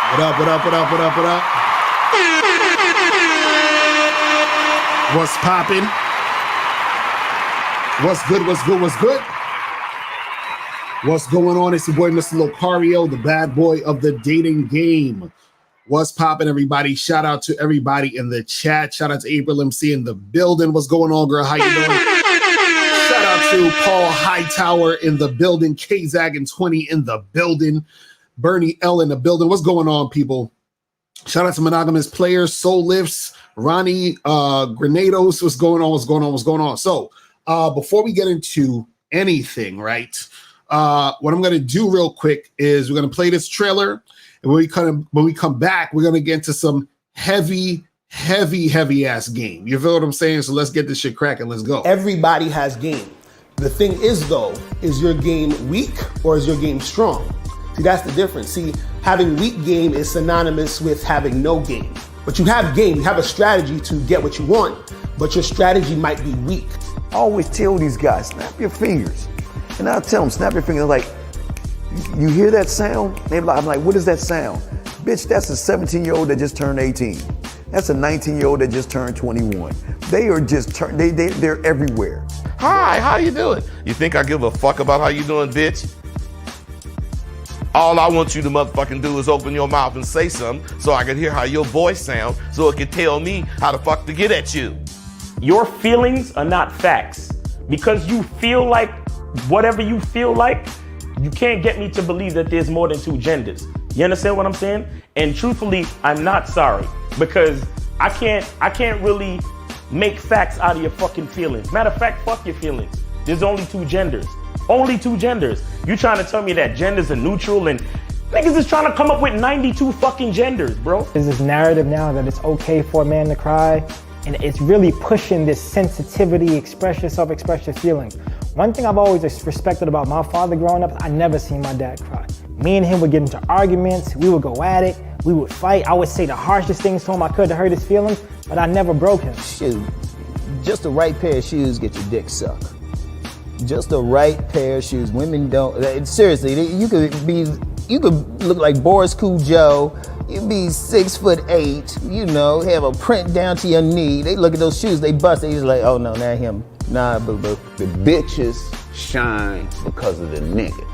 What up, what up, what up, what up, what up? What's poppin'? What's good, what's good, what's good? What's going on? It's your boy, Mr.Locario, the bad boy of the dating game. What's poppin', everybody? Shout out to everybody in the chat. Shout out to April MC in the building. What's going on, girl? How you doing? Shout out to Paul Hightower in the building. K-Zag20 in the building. Bernie L in the building. What's going on, people? Shout out to Monogamous Players, Soul Lifts, Ronnie Granados. What's going on? What's going on? What's going on? So before we get into anything, right? What I'm going to do real quick is we're going to play this trailer. And when we come back, we're going to get into some heavy ass game. You feel what I'm saying? So let's get this shit cracking. Let's go. Everybody has game. The thing is, though, is your game weak or is your game strong? See, that's the difference. See, having weak game is synonymous with having no game. But you have game, you have a strategy to get what you want, but your strategy might be weak. I always tell these guys, snap your fingers. And I'll tell them, snap your fingers. Like, you hear that sound? I'm like, what is that sound? Bitch, that's a 17-year-old that just turned 18. That's a 19-year-old that just turned 21. They are just, they're everywhere. Hi, how you doing? You think I give a fuck about how you doing, bitch? All I want you to motherfucking do is open your mouth and say something so I can hear how your voice sounds so it can tell me how the fuck to get at you. Your feelings are not facts. Because you feel like whatever you feel like, you can't get me to believe that there's more than two genders. You understand what I'm saying? And truthfully, I'm not sorry because I can't really make facts out of your fucking feelings. Matter of fact, fuck your feelings. There's only two genders. Only two genders. You trying to tell me that genders are neutral and niggas is trying to come up with 92 fucking genders, bro. There's this narrative now that it's okay for a man to cry, and it's really pushing this sensitivity, express yourself, express your feelings. One thing I've always respected about my father growing up, I never seen my dad cry. Me and him would get into arguments, we would go at it, we would fight. I would say the harshest things to him I could to hurt his feelings, but I never broke him. Shoot, just the right pair of shoes get your dick sucked. Just the right pair of shoes. Women don't, seriously, you could look like Boris Cujo, you'd be 6'8", you know, have a print down to your knee. They look at those shoes, they bust, they just like, oh no, not him. Nah, boo-boo. The bitches shine because of the nigga.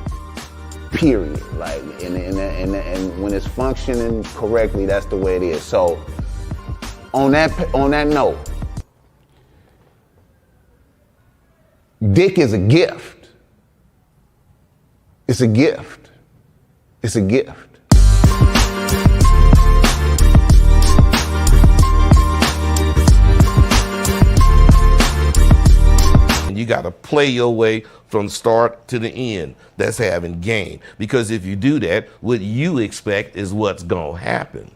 Period. Like, and when it's functioning correctly, that's the way it is. So, on that note, dick is a gift. It's a gift. It's a gift. You got to play your way from start to the end. That's having game. Because if you do that, what you expect is what's going to happen.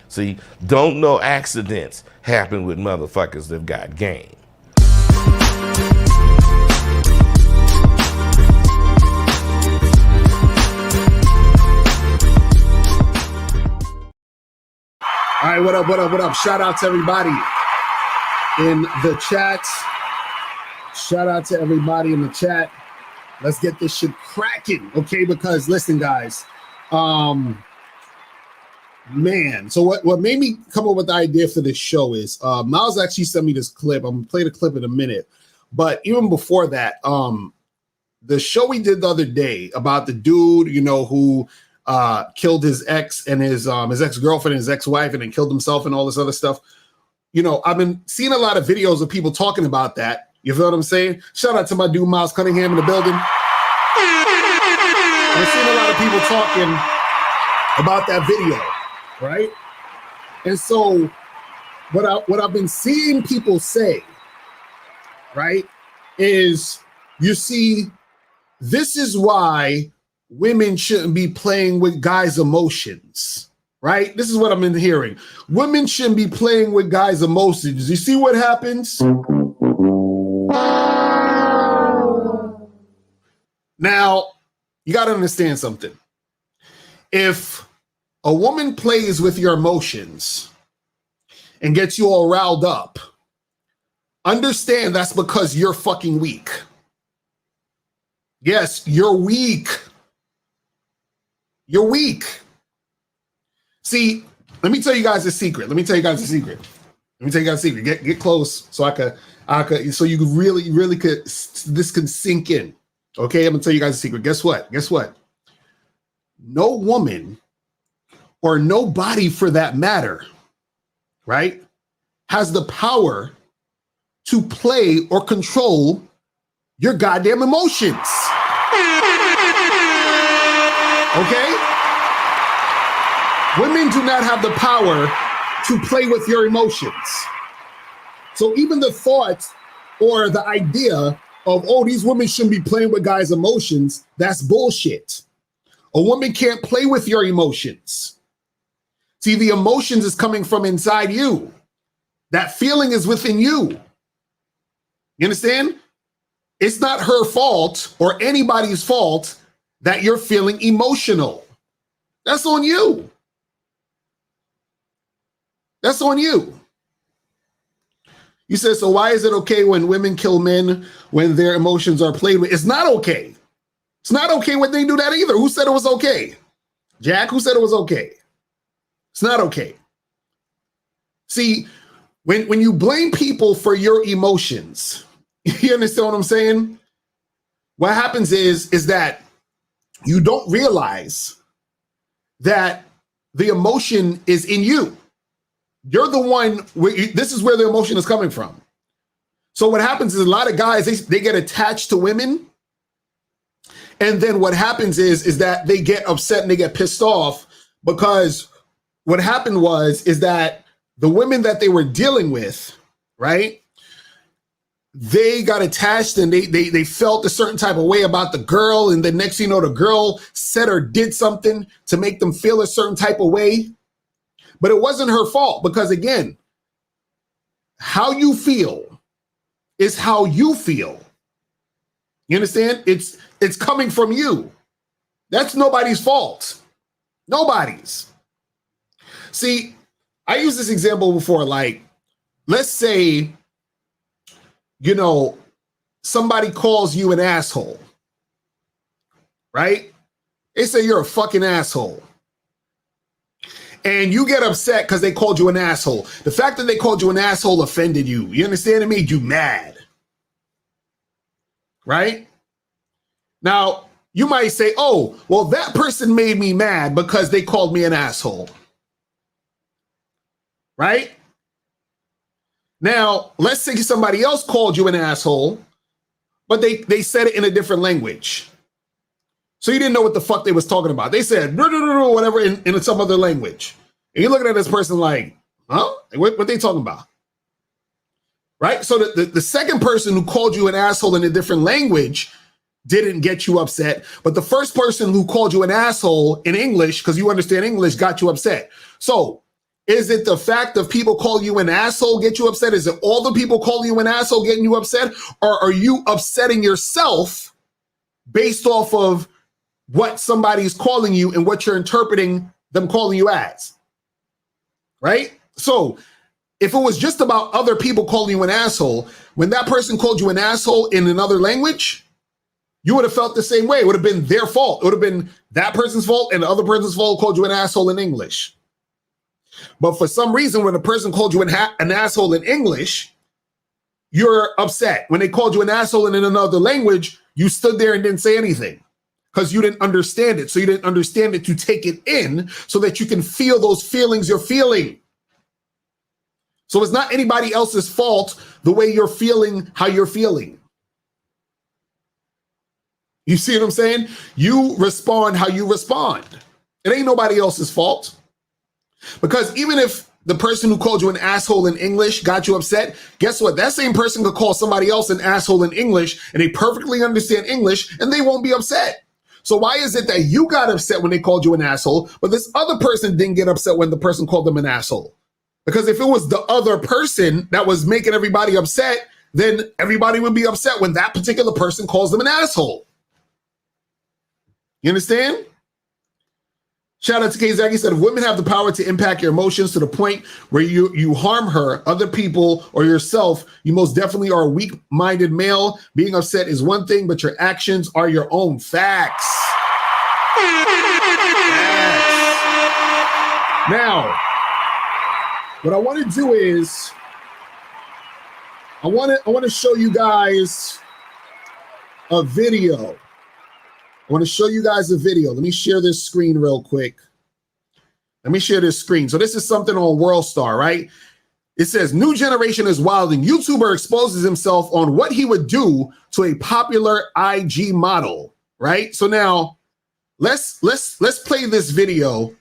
See, don't no accidents happen with motherfuckers that got game. All right, what up, what up, what up? Shout out to everybody in the chat. Shout out to everybody in the chat. Let's get this shit cracking, okay? Because listen, guys, man. So what made me come up with the idea for this show is Miles actually sent me this clip. I'm gonna play the clip in a minute, but even before that, the show we did the other day about the dude, you know, who killed his ex and his ex-girlfriend and his ex-wife and then killed himself and all this other stuff. You know, I've been seeing a lot of videos of people talking about that. You feel what I'm saying? Shout out to my dude Miles Cunningham in the building. I've seen a lot of people talking about that video, right? And so what I've been seeing people say, right, is you see, this is why women shouldn't be playing with guys' emotions, right? This is what I've been hearing. Women shouldn't be playing with guys' emotions. You see what happens? Now, you got to understand something. If a woman plays with your emotions and gets you all riled up, understand that's because you're fucking weak. Yes, you're weak. You're weak. See, let me tell you guys a secret. Get close so I could, so you could really could, this can sink in. Okay, I'm gonna tell you guys a secret. Guess what? No woman or nobody for that matter, right, has the power to play or control your goddamn emotions. Okay? Women do not have the power to play with your emotions. So even the thought or the idea of, oh, these women shouldn't be playing with guys' emotions, that's bullshit. A woman can't play with your emotions. See, the emotions is coming from inside you. That feeling is within you. You understand? It's not her fault or anybody's fault that you're feeling emotional. That's on you. That's on you. You said, so why is it okay when women kill men when their emotions are played with? It's not okay. It's not okay when they do that either. Who said it was okay? Jack, who said it was okay? It's not okay. See, when you blame people for your emotions, you understand what I'm saying? What happens is that you don't realize that the emotion is in you. You're the one, this is where the emotion is coming from. So what happens is a lot of guys, they get attached to women. And then what happens is that they get upset and they get pissed off because what happened is that the women that they were dealing with, right? They got attached and they felt a certain type of way about the girl. And the next thing you know, the girl said or did something to make them feel a certain type of way. But it wasn't her fault because, again, how you feel is how you feel. You understand? It's coming from you. That's nobody's fault. Nobody's. See, I used this example before, like, let's say, you know, somebody calls you an asshole, right? They say you're a fucking asshole. And you get upset because they called you an asshole. The fact that they called you an asshole offended you. You understand? It made you mad. Right? Now, you might say, oh, well, that person made me mad because they called me an asshole. Right? Now, let's say somebody else called you an asshole, but they said it in a different language. So you didn't know what the fuck they was talking about. They said, whatever, in some other language. And you're looking at this person like, huh? What they talking about? Right? So the second person who called you an asshole in a different language didn't get you upset. But the first person who called you an asshole in English, because you understand English, got you upset. So is it the fact of people calling you an asshole get you upset? Is it all the people calling you an asshole getting you upset? Or are you upsetting yourself based off of what somebody's calling you and what you're interpreting them calling you as? Right? So if it was just about other people calling you an asshole, when that person called you an asshole in another language, you would have felt the same way. It would have been their fault. It would have been that person's fault and the other person's fault called you an asshole in English. But for some reason, when a person called you an asshole in English, you're upset. When they called you an asshole in another language, you stood there and didn't say anything because you didn't understand it. So you didn't understand it to take it in so that you can feel those feelings you're feeling. So it's not anybody else's fault the way you're feeling how you're feeling. You see what I'm saying? You respond how you respond. It ain't nobody else's fault. Because even if the person who called you an asshole in English got you upset, guess what? That same person could call somebody else an asshole in English and they perfectly understand English and they won't be upset. So why is it that you got upset when they called you an asshole, but this other person didn't get upset when the person called them an asshole? Because if it was the other person that was making everybody upset, then everybody would be upset when that particular person calls them an asshole. You understand? Shout out to K-Zag. He said, if women have the power to impact your emotions to the point where you harm her, other people, or yourself, you most definitely are a weak-minded male. Being upset is one thing, but your actions are your own. Facts. Now, what I want to do is I want to show you guys a video. I want to show you guys a video. Let me share this screen real quick. Let me share this screen. So this is something on WorldStar, right? It says, new generation is wilding. YouTuber exposes himself on what he would do to a popular IG model, right? So now let's play this video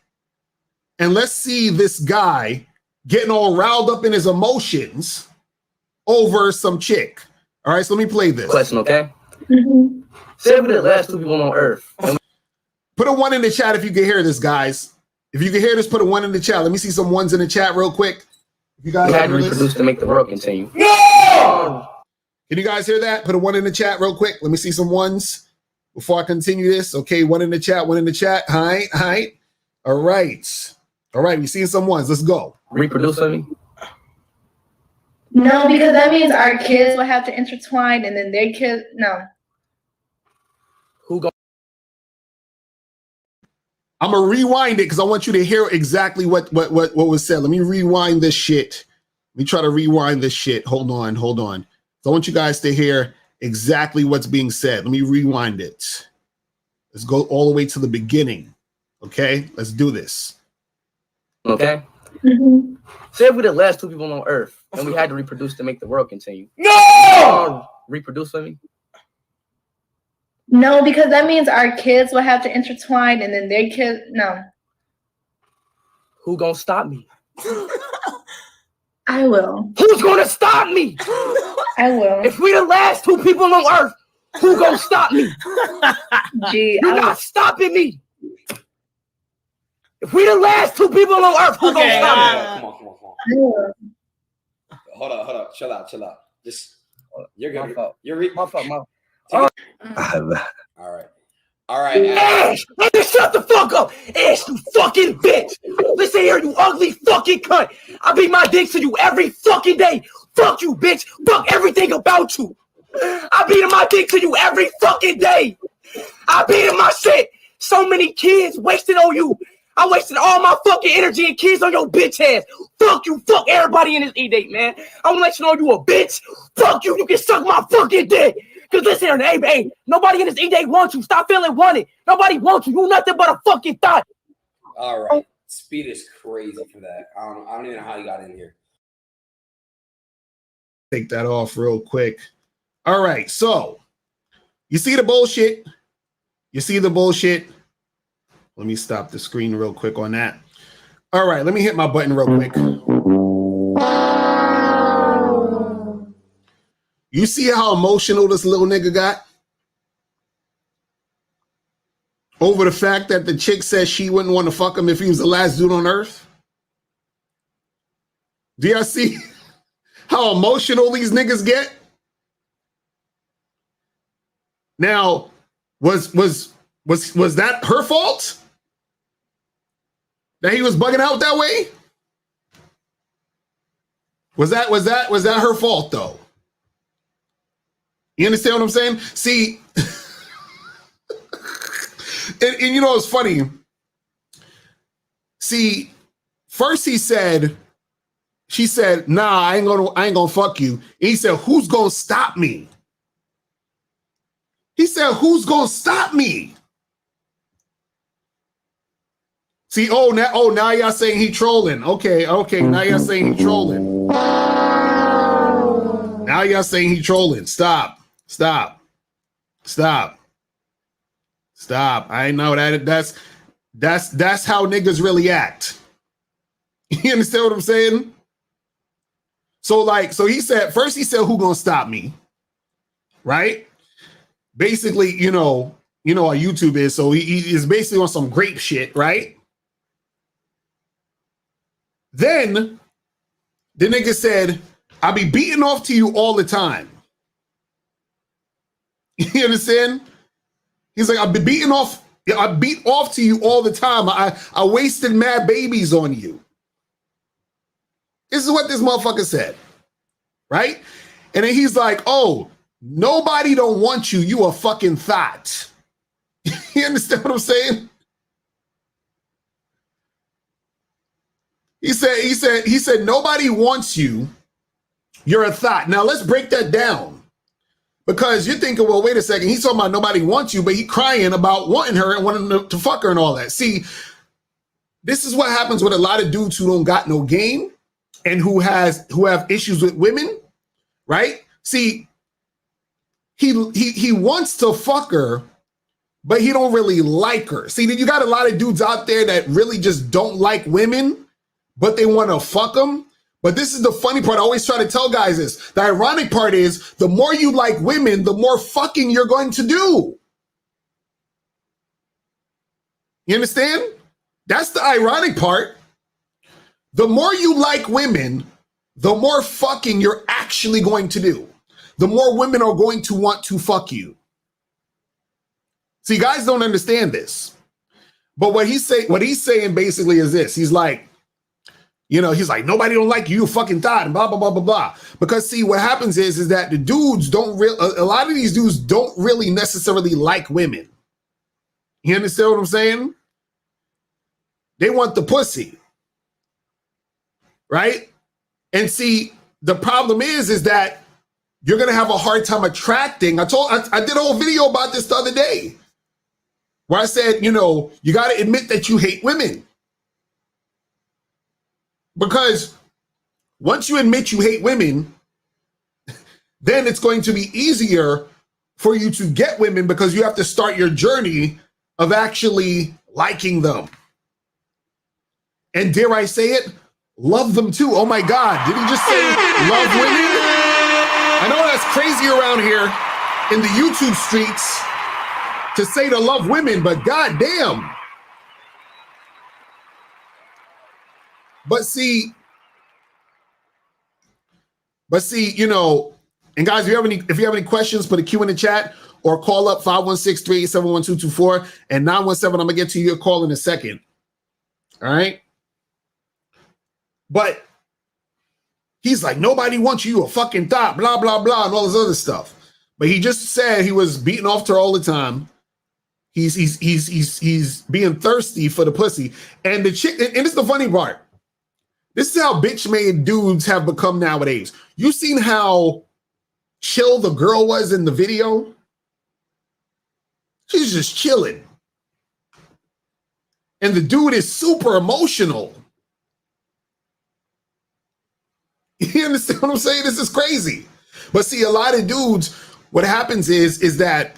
and let's see this guy getting all riled up in his emotions over some chick. All right, so let me play this. Question, okay? Mm-hmm. Say we're the last two people on Earth. Put a 1 in the chat if you can hear this, guys. If you can hear this, put a 1 in the chat. Let me see some ones in the chat real quick. If you guys we had to reproduce to make the world continue. No! Can you guys hear that? Put a 1 in the chat real quick. Let me see some ones before I continue this. Okay, 1 in the chat, 1 in the chat. Hi. All right. All right, we seeing some ones. Let's go. Reproduce with me? No, because that means our kids will have to intertwine and then their kids, no. Who go? I'm gonna rewind it because I want you to hear exactly what was said. Let me rewind this shit. Let me try to rewind this shit. Hold on. So I want you guys to hear exactly what's being said. Let me rewind it. Let's go all the way to the beginning. Okay, let's do this. Okay. Mm-hmm. Say we're the last two people on Earth and we had to reproduce to make the world continue. No! Reproduce with me? No, because that means our kids will have to intertwine and then their kids, no. Who gonna stop me? I will. Who's gonna stop me? I will. If we the last two people on Earth, who gonna stop me? Gee, you're not stopping me. If we the last two people on Earth, who gonna stop me? Come on. Hold up. Chill out. Just, you're good. You're my fault. All right. Ash, shut the fuck up. Ash, you fucking bitch. Listen here, you ugly fucking cunt. I beat my dick to you every fucking day. Fuck you, bitch. Fuck everything about you. I beat my dick to you every fucking day. I beat my shit. So many kids wasted on you. I wasted all my fucking energy and kids on your bitch ass. Fuck you. Fuck everybody in this E-Date, man. I want to let you know you a bitch. Fuck you. You can suck my fucking dick. Because listen, hey, nobody in this E-Date wants you. Stop feeling wanted. Nobody wants you. You nothing but a fucking thought. All right. Speed is crazy for that. I don't even know how you got in here. Take that off real quick. All right, so you see the bullshit? Let me stop the screen real quick on that. All right, let me hit my button real quick. You see how emotional this little nigga got? Over the fact that the chick says she wouldn't want to fuck him if he was the last dude on earth? Do y'all see how emotional these niggas get? Now, was that her fault? That he was bugging out that way? Was that her fault though? You understand what I'm saying? See, and you know, it's funny. See, first she said, nah, I ain't gonna fuck you. And he said, who's gonna stop me? He said, who's gonna stop me? See, now y'all saying he trolling. Okay, now y'all saying he trolling. Now y'all saying he trolling. Stop. I know that's how niggas really act. You understand what I'm saying? So he said, first he said, who gonna stop me? Right? Basically, you know how YouTube is. So he is basically on some grape shit, right? Then the nigga said, I'll be beating off to you all the time. You understand? He's like, I beat off to you all the time. I wasted mad babies on you. This is what this motherfucker said. Right? And then he's like, oh, nobody don't want you. You a fucking thought. You understand what I'm saying? He said, nobody wants you. You're a thought. Now let's break that down. Because you're thinking, well, wait a second. He's talking about nobody wants you, but he crying about wanting her and wanting to fuck her and all that. See, this is what happens with a lot of dudes who don't got no game and who have issues with women, right? See, he wants to fuck her, but he don't really like her. See, you got a lot of dudes out there that really just don't like women, but they want to fuck them. But this is the funny part. I always try to tell guys this. The ironic part is the more you like women, the more fucking you're going to do. You understand? That's the ironic part. The more you like women, the more fucking you're actually going to do. The more women are going to want to fuck you. See, guys don't understand this. But what he's saying basically is this. He's like, he's like, nobody don't like you, fucking thought, and blah, blah, blah, blah, blah. Because see, what happens is that the dudes a lot of these dudes don't really necessarily like women. You understand what I'm saying? They want the pussy. Right? And see, the problem is that you're going to have a hard time attracting. I did a whole video about this the other day where I said, you got to admit that you hate women. Because once you admit you hate women, then it's going to be easier for you to get women because you have to start your journey of actually liking them. And dare I say it, love them too. Oh my God, did he just say love women? I know that's crazy around here in the YouTube streets to say to love women, but goddamn. But see, and guys, if you have any questions, put a Q in the chat or call up 516-387-1224 and 917. I'm gonna get to your call in a second. All right. But he's like, nobody wants you, a fucking thought, blah, blah, blah, and all this other stuff. But he just said he was beating off to her all the time. He's being thirsty for the pussy. And the chick, and this is the funny part. This is how bitch-made dudes have become nowadays. You seen how chill the girl was in the video? She's just chilling. And the dude is super emotional. You understand what I'm saying? This is crazy. But see, a lot of dudes, what happens is that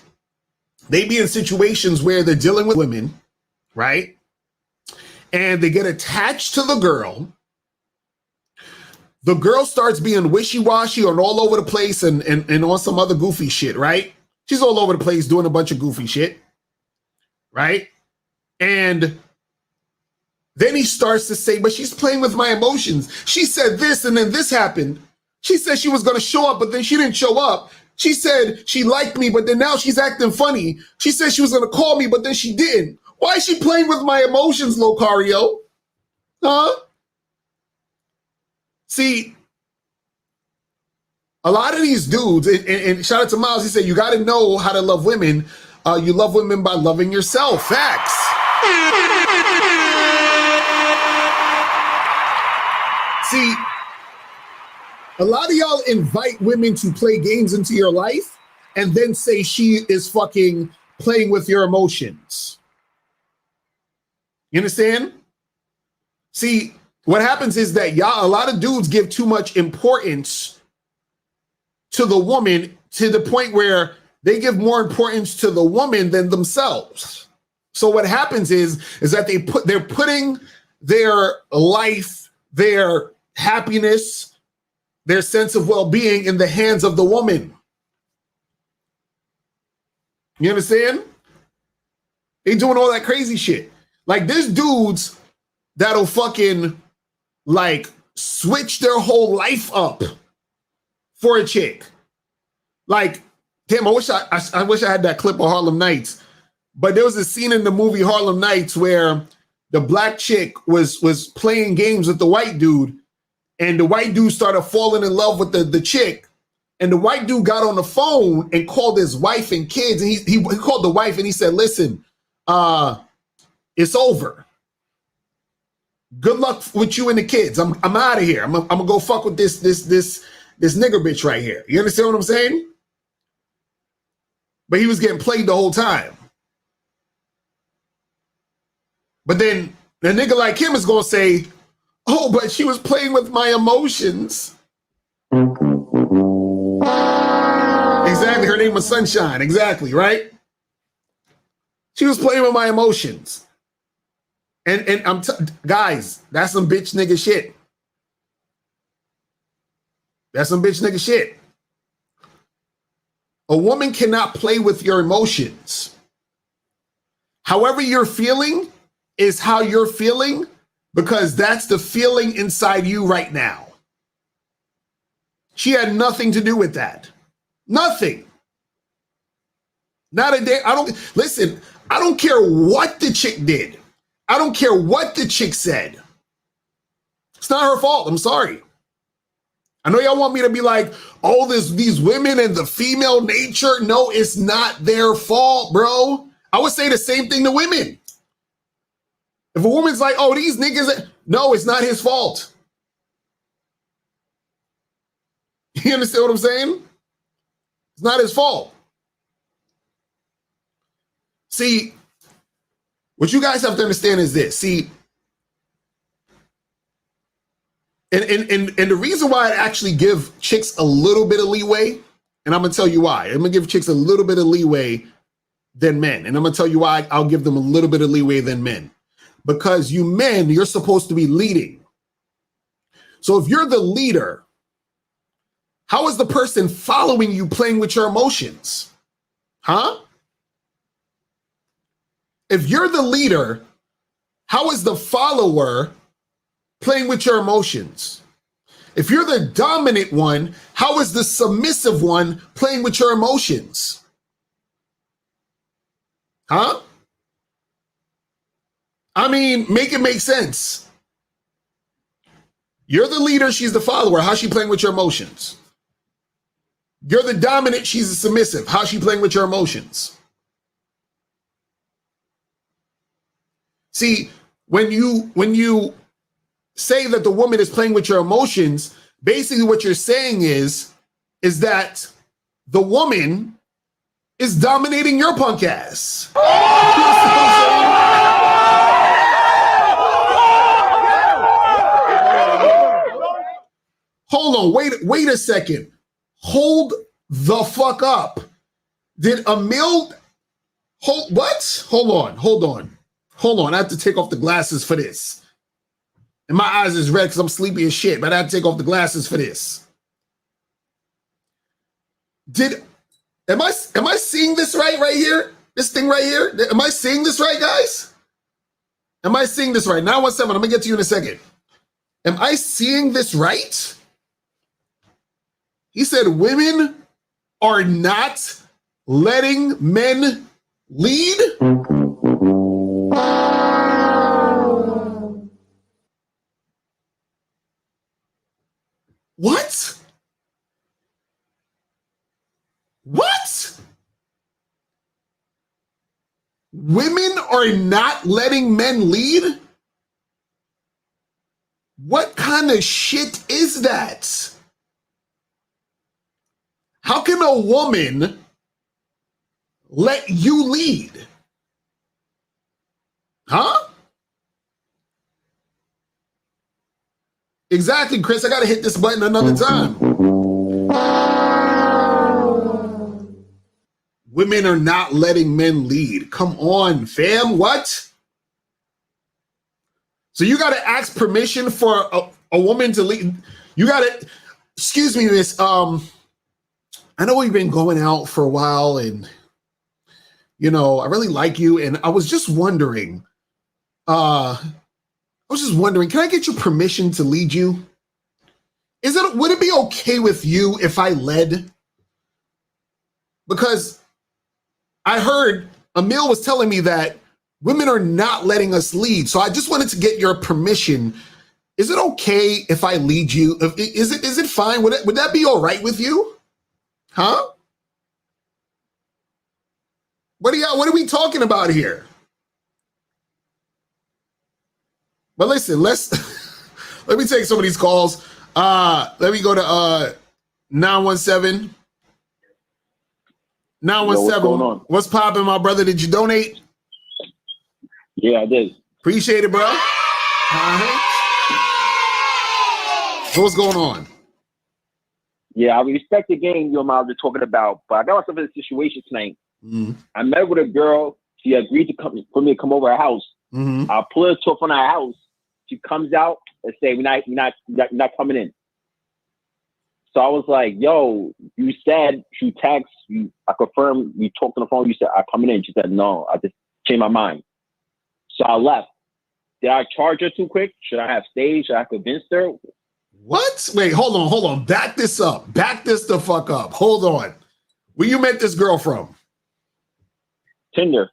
they be in situations where they're dealing with women, right? And they get attached to the girl. The girl starts being wishy-washy and all over the place and on some other goofy shit, right? She's all over the place doing a bunch of goofy shit, right? And then he starts to say, but she's playing with my emotions. She said this and then this happened. She said she was going to show up, but then she didn't show up. She said she liked me, but then now she's acting funny. She said she was going to call me, but then she didn't. Why is she playing with my emotions, Locario? Huh? See, a lot of these dudes, and shout out to Miles, he said, you got to know how to love women. You love women by loving yourself. Facts. See, a lot of y'all invite women to play games into your life and then say she is fucking playing with your emotions. You understand? See, what happens is that a lot of dudes give too much importance to the woman to the point where they give more importance to the woman than themselves. So what happens is that they're putting their life, their happiness, their sense of well-being in the hands of the woman. You understand? They doing all that crazy shit. Like there's dudes that'll fucking like switch their whole life up for a chick. Like, damn, I wish I had that clip of Harlem Nights. But there was a scene in the movie Harlem Nights where the black chick was playing games with the white dude, and the white dude started falling in love with the chick, and the white dude got on the phone and called his wife and kids, and he called the wife and he said, listen, it's over. Good luck with you and the kids. I'm out of here. I'm gonna go fuck with this nigger bitch right here. You understand what I'm saying? But he was getting played the whole time. But then the nigga like him is gonna say, oh, but she was playing with my emotions. Exactly. Her name was Sunshine. Exactly, right? She was playing with my emotions. And guys, that's some bitch nigga shit. That's some bitch nigga shit. A woman cannot play with your emotions. However you're feeling is how you're feeling, because that's the feeling inside you right now. She had nothing to do with that. Nothing. Not a day. I don't care what the chick did. I don't care what the chick said. It's not her fault. I'm sorry. I know y'all want me to be like, oh, these women and the female nature. No, it's not their fault, bro. I would say the same thing to women. If a woman's like, oh, these niggas, no, it's not his fault. You understand what I'm saying? It's not his fault. See, what you guys have to understand is this. See, and the reason why I actually give chicks a little bit of leeway, and I'm gonna tell you why. I'm gonna give chicks a little bit of leeway than men, and I'm gonna tell you why I'll give them a little bit of leeway than men. Because you men, you're supposed to be leading. So if you're the leader, how is the person following you playing with your emotions? Huh? If you're the leader, how is the follower playing with your emotions? If you're the dominant one, how is the submissive one playing with your emotions? Huh? I mean, make it make sense. You're the leader, she's the follower. How's she playing with your emotions? You're the dominant, she's the submissive. How's she playing with your emotions? See, when you say that the woman is playing with your emotions, basically what you're saying is that the woman is dominating your punk ass. Hold on, wait a second. Hold the fuck up. Did Emil what? Hold on. I have to take off the glasses for this. And my eyes is red because I'm sleepy as shit, but I have to take off the glasses for this. Am I seeing this right here? This thing right here? Am I seeing this right, guys? Am I seeing this right? 917, I'm gonna get to you in a second. Am I seeing this right? He said women are not letting men lead. What? What? Women are not letting men lead? What kind of shit is that? How can a woman let you lead? Huh? Exactly, Chris. I gotta hit this button another time. Women are not letting men lead. Come on, fam. What? So you gotta ask permission for a woman to lead. You gotta, excuse me, miss. I know we've been going out for a while and, you know, I really like you. And I was just wondering, can I get your permission to lead you? Would it be okay with you if I led? Because I heard Emil was telling me that women are not letting us lead. So I just wanted to get your permission. Is it okay if I lead you? Is it fine? Would that be all right with you? Huh? What are we talking about here? But listen, let me take some of these calls. Let me go to 917. 917. What's popping, my brother? Did you donate? Yeah, I did. Appreciate it, bro. So what's going on? Yeah, I respect the game you and I were talking about, but I got myself in a situation tonight. Mm-hmm. I met with a girl. She agreed to come for me to come over her house. Mm-hmm. I pull her to front of her house. She comes out and say, "We're not coming in." So I was like, "Yo, you said you text you. I confirmed. You talked on the phone. You said I'm coming in." She said, "No, I just changed my mind." So I left. Did I charge her too quick? Should I have stayed? Should I have convinced her? What? Wait, hold on. Back this up. Back this the fuck up. Hold on. Where you met this girl from? Tinder.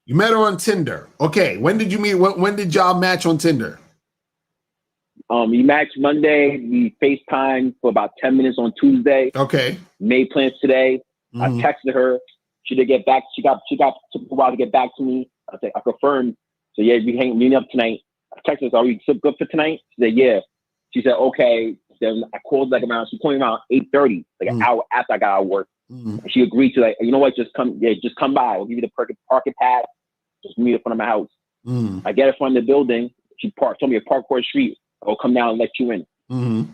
You met her on Tinder. Okay. When did you meet? When did y'all match on Tinder? We matched Monday. We FaceTime for about 10 minutes on Tuesday. Okay. Made plans today. Mm-hmm. I texted her. She did get back. She took a while to get back to me. I confirmed. So yeah, we meeting up tonight. I texted her, "Are we good for tonight?" She said, "Yeah." She said, "Okay." Then I called she called me around 8:30, like an hour after I got out of work. Mm-hmm. And she agreed to, like, "You know what? Just come by. We'll give you the parking pass. Just meet in front of my house." Mm-hmm. I get in front of the building. She told me to park across the street. I'll come down and let you in. Mm-hmm.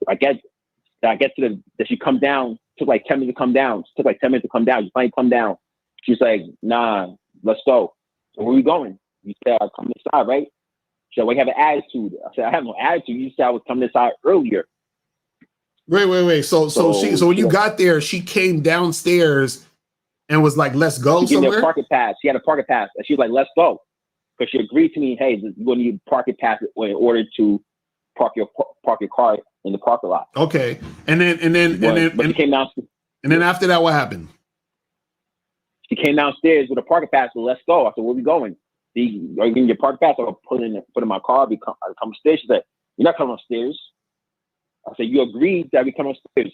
I get to that she come down. Took like 10 minutes to come down. She finally come down. She's like, "Nah, let's go." So where we going? You said I'll come inside, right? She said, "We have an attitude." I said, "I have no attitude. You said I was coming inside earlier." Wait. So when you got there, she came downstairs and was like, "Let's go she somewhere." She had a parking pass, and she was like, "Let's go," because she agreed to me. Hey, you're going to need a parking pass in order to park your car in the parking lot. Okay, and then she came down. And then after that, what happened? She came downstairs with a parking pass. So let's go. I said, "Where we going? Are you getting your parking pass?" I'll put in my car. I come upstairs. She said, "You're not coming upstairs." I said, "You agreed that we come upstairs."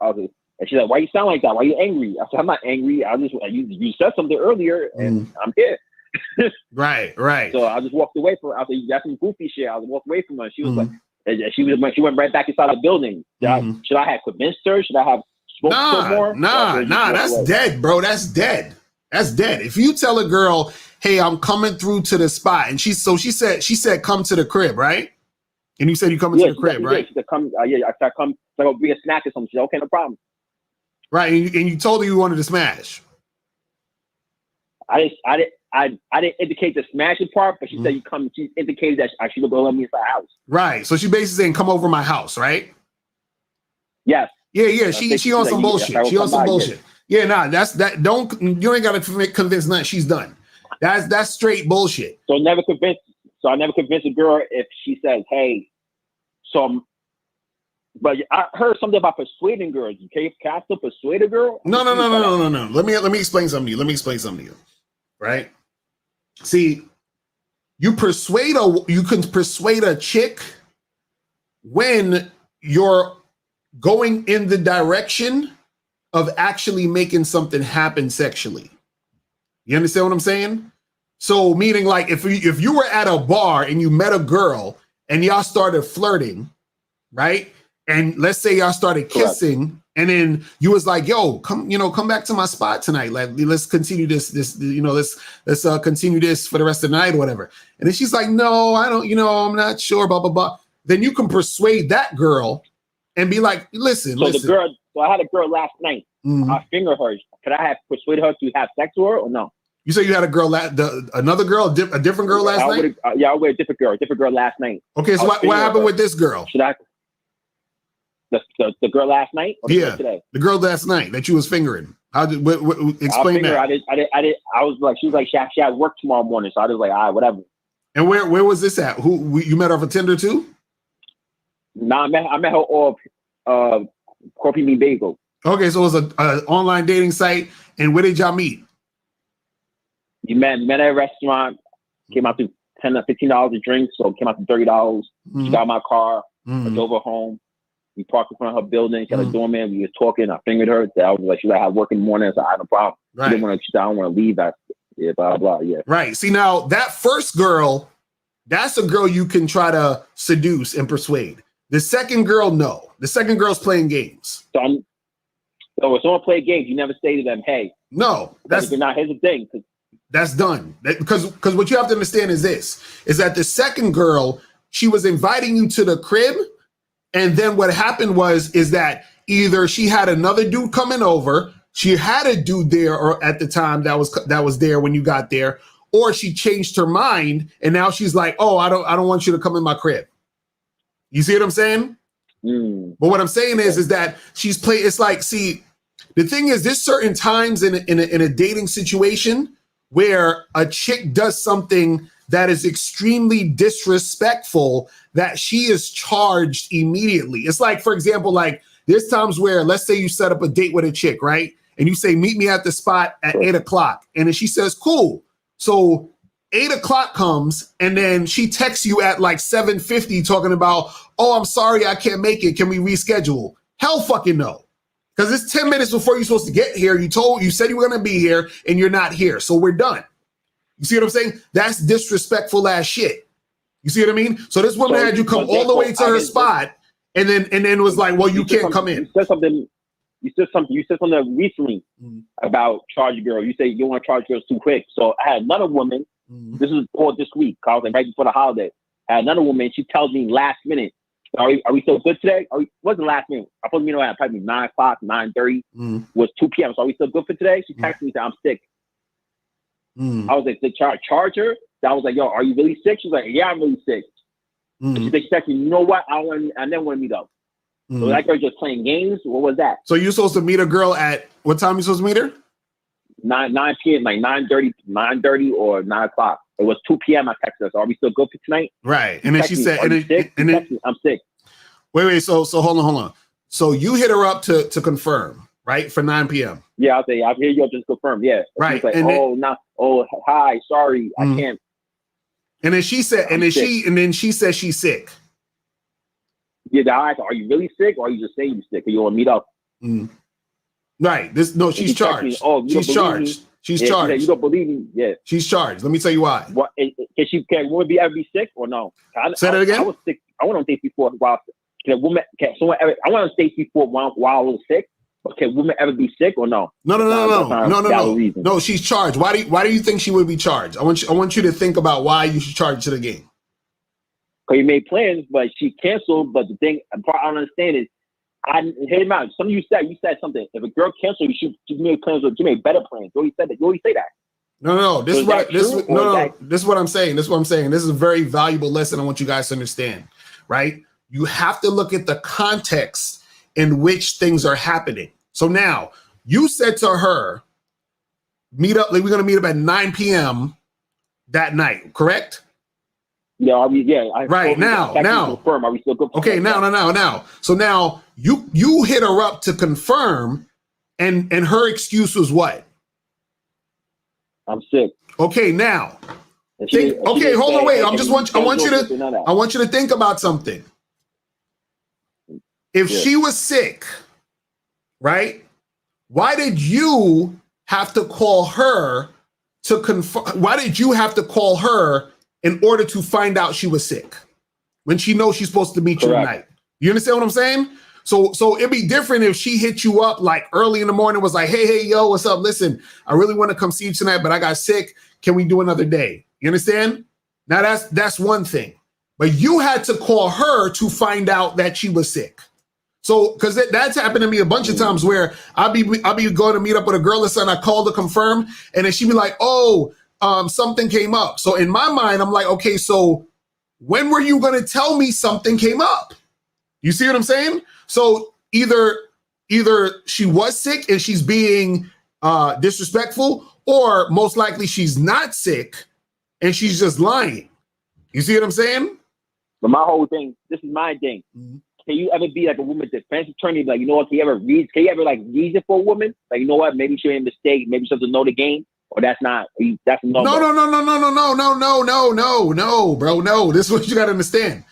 And she's like, "Why you sound like that? Why you angry?" I said, "I'm not angry. You said something earlier, and I'm here." Right. So I just walked away from her. I said, "That's some goofy shit." I walked away from her. She was like, she went right back inside the building. Should I have convinced her? Should I have spoke to her more? Nah. That's dead, bro. That's dead. If you tell a girl, "Hey, I'm coming through to the spot," and she said, "Come to the crib," right? And you said you coming to the crib, right? She said, "Come." I said, "Come." So I'll bring a snack or something. She said, "Okay, no problem." Right, and you told her you wanted to smash. I didn't indicate the smashing part, but she said you come. She indicated that she was going to let me inside the house. Right. So she basically saying, "Come over my house," right? Yes. Yeah. She on some bullshit. She on some bullshit. Yeah, nah. That's that. You ain't got to convince nothing. She's done. That's straight bullshit. So I never convinced a girl if she says, "Hey," but I heard something about persuading girls. Can I still persuade a girl? No. Let me explain something to you. Right? See, you can persuade a chick when you're going in the direction of actually making something happen sexually. You understand what I'm saying? So meaning, like, if you were at a bar and you met a girl and y'all started flirting, right? And let's say y'all started kissing, and then you was like, "Yo, come back to my spot tonight. Like, let's continue this, let's continue this for the rest of the night or whatever." And then she's like, "No, I don't, I'm not sure, blah, blah, blah." Then you can persuade that girl and be like, listen. So I had a girl last night. I fingered her. Could I have persuaded her to have sex with her or no? You say you had a girl, another girl, a different girl last night? I was with a different girl last night. Okay, so what happened with this girl? Should I? The girl last night? Or the girl today? The girl last night that you was fingering. How did explain that? I did. I was like, she was like, she had work tomorrow morning, so I was like, all right, whatever. And where was this at? Who you met her for Tinder too? No, I met her off Coffee Me Bagel. Okay, so it was an online dating site, and where did y'all meet? You met at a restaurant. Came out to $10 or $15 a drink, so it came out to $30. She got my car. I drove her home. We parked in front of her building. She had a doorman. We were talking. I fingered her. I was like, she had work in the morning. So I had no problem. Right. She said, I don't want to leave. Yeah, blah, blah, yeah. Right. See, now that first girl that's a girl you can try to seduce and persuade. The second girl, no. The second girl's playing games. So if someone play games, you never say to them, "Hey." No, that's not. Here's the thing. That's done. Because what you have to understand is this: is that the second girl, she was inviting you to the crib, and then what happened is that either she had another dude coming over, she had a dude there, or at the time that was there when you got there, or she changed her mind and now she's like, "Oh, I don't want you to come in my crib." You see what I'm saying? But what I'm saying is that she's it's like, see, the thing is, there's certain times in a dating situation where a chick does something that is extremely disrespectful that she is charged immediately. It's like, for example, like there's times where, let's say you set up a date with a chick, right? And you say, "Meet me at the spot at 8:00. And then she says, "Cool." So 8:00 comes, and then she texts you at like 7:50 talking about, "Oh, I'm sorry, I can't make it. Can we reschedule?" Hell fucking no. Because it's 10 minutes before you're supposed to get here. You said you were going to be here and you're not here. So we're done. You see what I'm saying? That's disrespectful ass shit. You see what I mean? So this woman had you come all the way to her spot and then was like, "Well, you can't come in." You said something recently about charge girl. You say you want to charge girls too quick. So I had another woman. This is all this week. I was like right before the holiday. I had another woman. She tells me last minute, Are we still good today? Wasn't last minute. I supposed to be at probably 9 o'clock, 9:30. Was 2 p.m. So are we still good for today? She texted me, said, "I'm sick." I was like, "They charge her?" So I was like, "Yo, are you really sick?" She was like, "Yeah, I'm really sick." She texted me, "You know what? I never want to meet up." So that girl just playing games. What was that? So you're supposed to meet a girl at what time? You supposed to meet her? 9 p.m. like 9:30 or 9 o'clock. It was 2 p.m. I texted her. So are we still good for tonight? Right. And then she said, and then "I'm sick." Wait. So hold on. So you hit her up to confirm, right? For 9 p.m. Yeah, I'll say, "I'll hear you just confirm." Yeah. Right. Like, hi, sorry, I can't. And then she said, she said she's sick. Yeah, I asked, "Are you really sick, or are you just saying you're sick? Or you want to meet up?" Right. She's charged. She's charged. She's charged. Said, "You don't believe me?" Yeah. She's charged. Let me tell you why. What can women ever be sick or no? Say that again. I was sick. I went on dates before while I went on dates before while I was sick. But can women ever be sick or no? No. She's charged. Why do you think she would be charged? I want you to think about why you should charge to the game. Because you made plans, but she canceled. But the thing I don't understand is, hear him out. You said something. If a girl canceled, you made plans. You made better plans. You always say that. No. This is what I'm saying. This is a very valuable lesson I want you guys to understand. Right? You have to look at the context in which things are happening. So now you said to her, "Meet up. Like, we're gonna meet up at 9 p.m. that night." Correct? Yeah. Right now. Confirm. Are we still good? Okay. Now. So now you hit her up to confirm, and her excuse was what? "I'm sick." Okay. Now. Hold on. Wait. I want you to think about something. If she was sick, right? Why did you have to call her to confirm? Why did you have to call her in order to find out she was sick when she knows she's supposed to meet you tonight? You understand what I'm saying? So it'd be different if she hit you up like early in the morning, was like, hey, yo, what's up? Listen, I really want to come see you tonight, but I got sick. Can we do another day? You understand? Now that's one thing. But you had to call her to find out that she was sick. So, because that's happened to me a bunch of times where I'll be going to meet up with a girl or something. I call to confirm, and then she'd be like, "Oh, something came up." So in my mind, I'm like, okay, so when were you going to tell me something came up? You see what I'm saying? So either she was sick and she's being disrespectful, or most likely she's not sick and she's just lying. You see what I'm saying? But my whole thing, this is my thing. Can you ever be like a woman's defense attorney? Like, you know what? Can you ever reason for a woman? Like, you know what? Maybe she made a mistake. Maybe she doesn't know the game. Or that's not. That's no. No, bro. No. This is what you got to understand.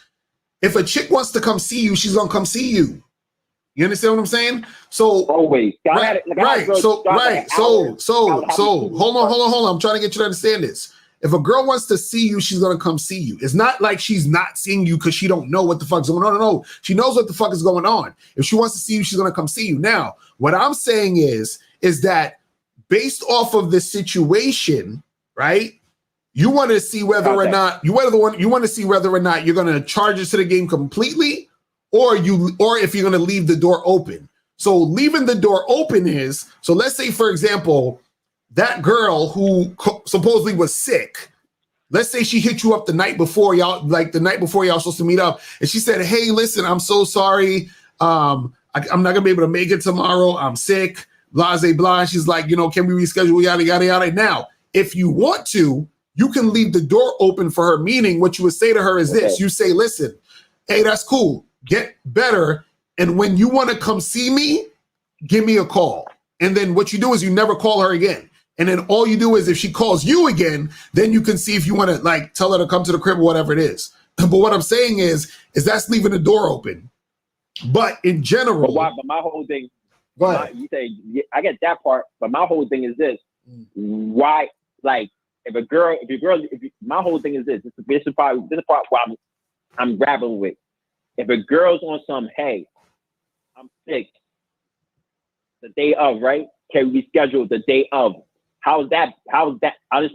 If a chick wants to come see you, she's gonna come see you. You understand what I'm saying? So always. Right. So hold on. I'm trying to get you to understand this. If a girl wants to see you, she's gonna come see you. It's not like she's not seeing you because she don't know what the fuck's going on. No, she knows what the fuck is going on. If she wants to see you, she's gonna come see you. Now, what I'm saying is that based off of the situation, right? You want to see whether or not you want to see whether or not you're gonna charge it to the game completely, or if you're gonna leave the door open. So leaving the door open is, so let's say, for example, that girl who supposedly was sick, let's say she hit you up the night before y'all supposed to meet up, and she said, hey, listen, I'm so sorry. I'm not gonna be able to make it tomorrow. I'm sick, blah, blah, blah. She's like, can we reschedule, yada, yada, yada. Now, if you want to, you can leave the door open for her, meaning what you would say to her is this. You say, listen, hey, that's cool. Get better. And when you want to come see me, give me a call. And then what you do is you never call her again. And then all you do is if she calls you again, then you can see if you want to like tell her to come to the crib or whatever it is. But what I'm saying is that's leaving the door open. But in general, but my whole thing, you say I get that part, but my whole thing is this: why, like, my whole thing is this. This is part why I'm grappling with. If a girl's on some, hey, I'm sick, the day of, right? Can we schedule the day of? How's that? I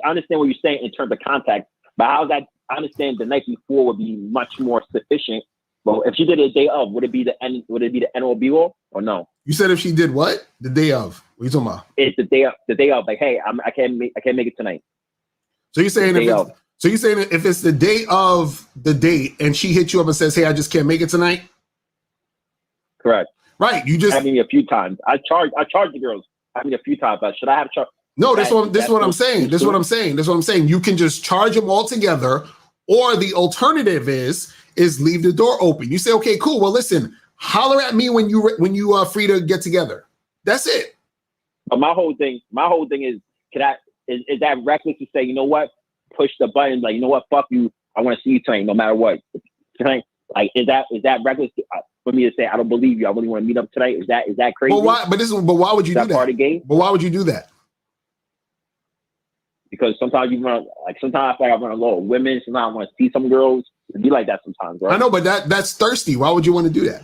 understand what you're saying in terms of contact, but how's that? I understand the night before would be much more sufficient. Well, if she did it the day of, would it be the end? Would it be the end or be all or no? You said if she did what? The day of? What are you talking about? It's the day of. The day of. Like, hey, I can't make it tonight. So you're saying if it's the day of the date and she hits you up and says, hey, I just can't make it tonight? Correct. Right. You just happened me a few times. I charge the girls. Happened me a few times. But should I have charged? No, this is what I'm saying. You can just charge them all together, or the alternative is leave the door open. You say, okay, cool. Well, listen, holler at me when you are free to get together. That's it. But my whole thing is, is that reckless to say, you know what, push the button, like, you know what, fuck you, I want to see you tonight, no matter what. Tonight, like, is that reckless for me to say, I don't believe you, I really want to meet up tonight? Is that crazy? But why would you do that? Part of the game? But why would you do that? Because sometimes sometimes I feel like I run a lot of women. Sometimes I want to see some girls. It'd be like that sometimes, right? I know, but that's thirsty. Why would you want to do that?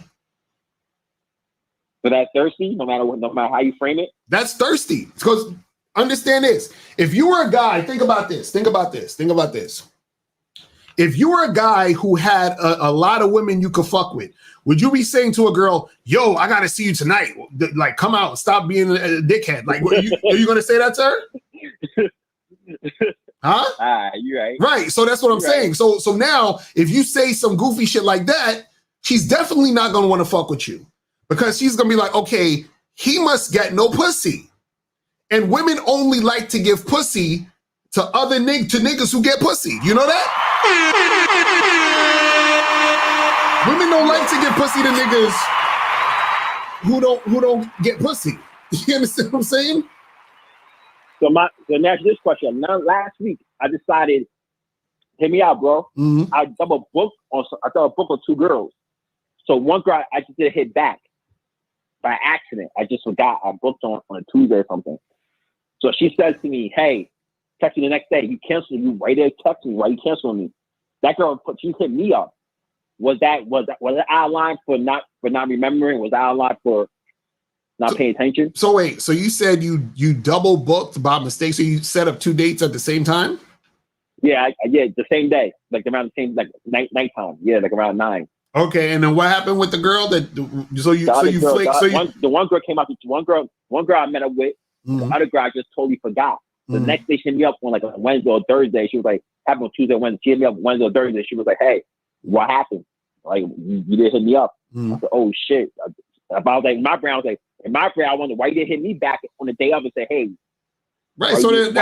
So that's thirsty, no matter how you frame it. That's thirsty. Because understand this: if you were a guy, think about this. If you were a guy who had a lot of women you could fuck with, would you be saying to a girl, "Yo, I gotta see you tonight. Like, come out, stop being a dickhead"? Like, are you gonna say that to her? Huh? You're right. Right. So that's what I'm saying. So now if you say some goofy shit like that, she's definitely not gonna want to fuck with you, because she's gonna be like, okay, he must get no pussy. And women only like to give pussy to other niggas who get pussy. You know that? Women don't like to give pussy to niggas who don't get pussy. You understand what I'm saying? So now this question. Now last week I decided, hear me out, bro. Mm-hmm. I double booked on two girls. So one girl I just did hit back by accident. I just forgot I booked on a Tuesday or something. So she says to me, "Hey, text me the next day. You canceled me right there. Text me. Why you canceling me?" That girl she hit me up. Was it out of line for not remembering? Was it out of line for not paying attention? So wait, so you said you double booked by mistake? So you set up two dates at the same time? Yeah, the same day, like around the same nighttime. Yeah, like around 9. Okay, and then what happened with the girl that? The one girl came out. One girl I met up with. Mm-hmm. The other girl I just totally forgot. The next day she hit me up on like a Wednesday or Thursday. She was like, happened on Tuesday, Wednesday. She hit me up Wednesday or Thursday. She was like, "Hey, what happened? Like, you didn't hit me up." I said, "Oh shit." About like my brain, I was like, in my brain, I wonder why you didn't hit me back on the day of and say, "Hey." Right. So hold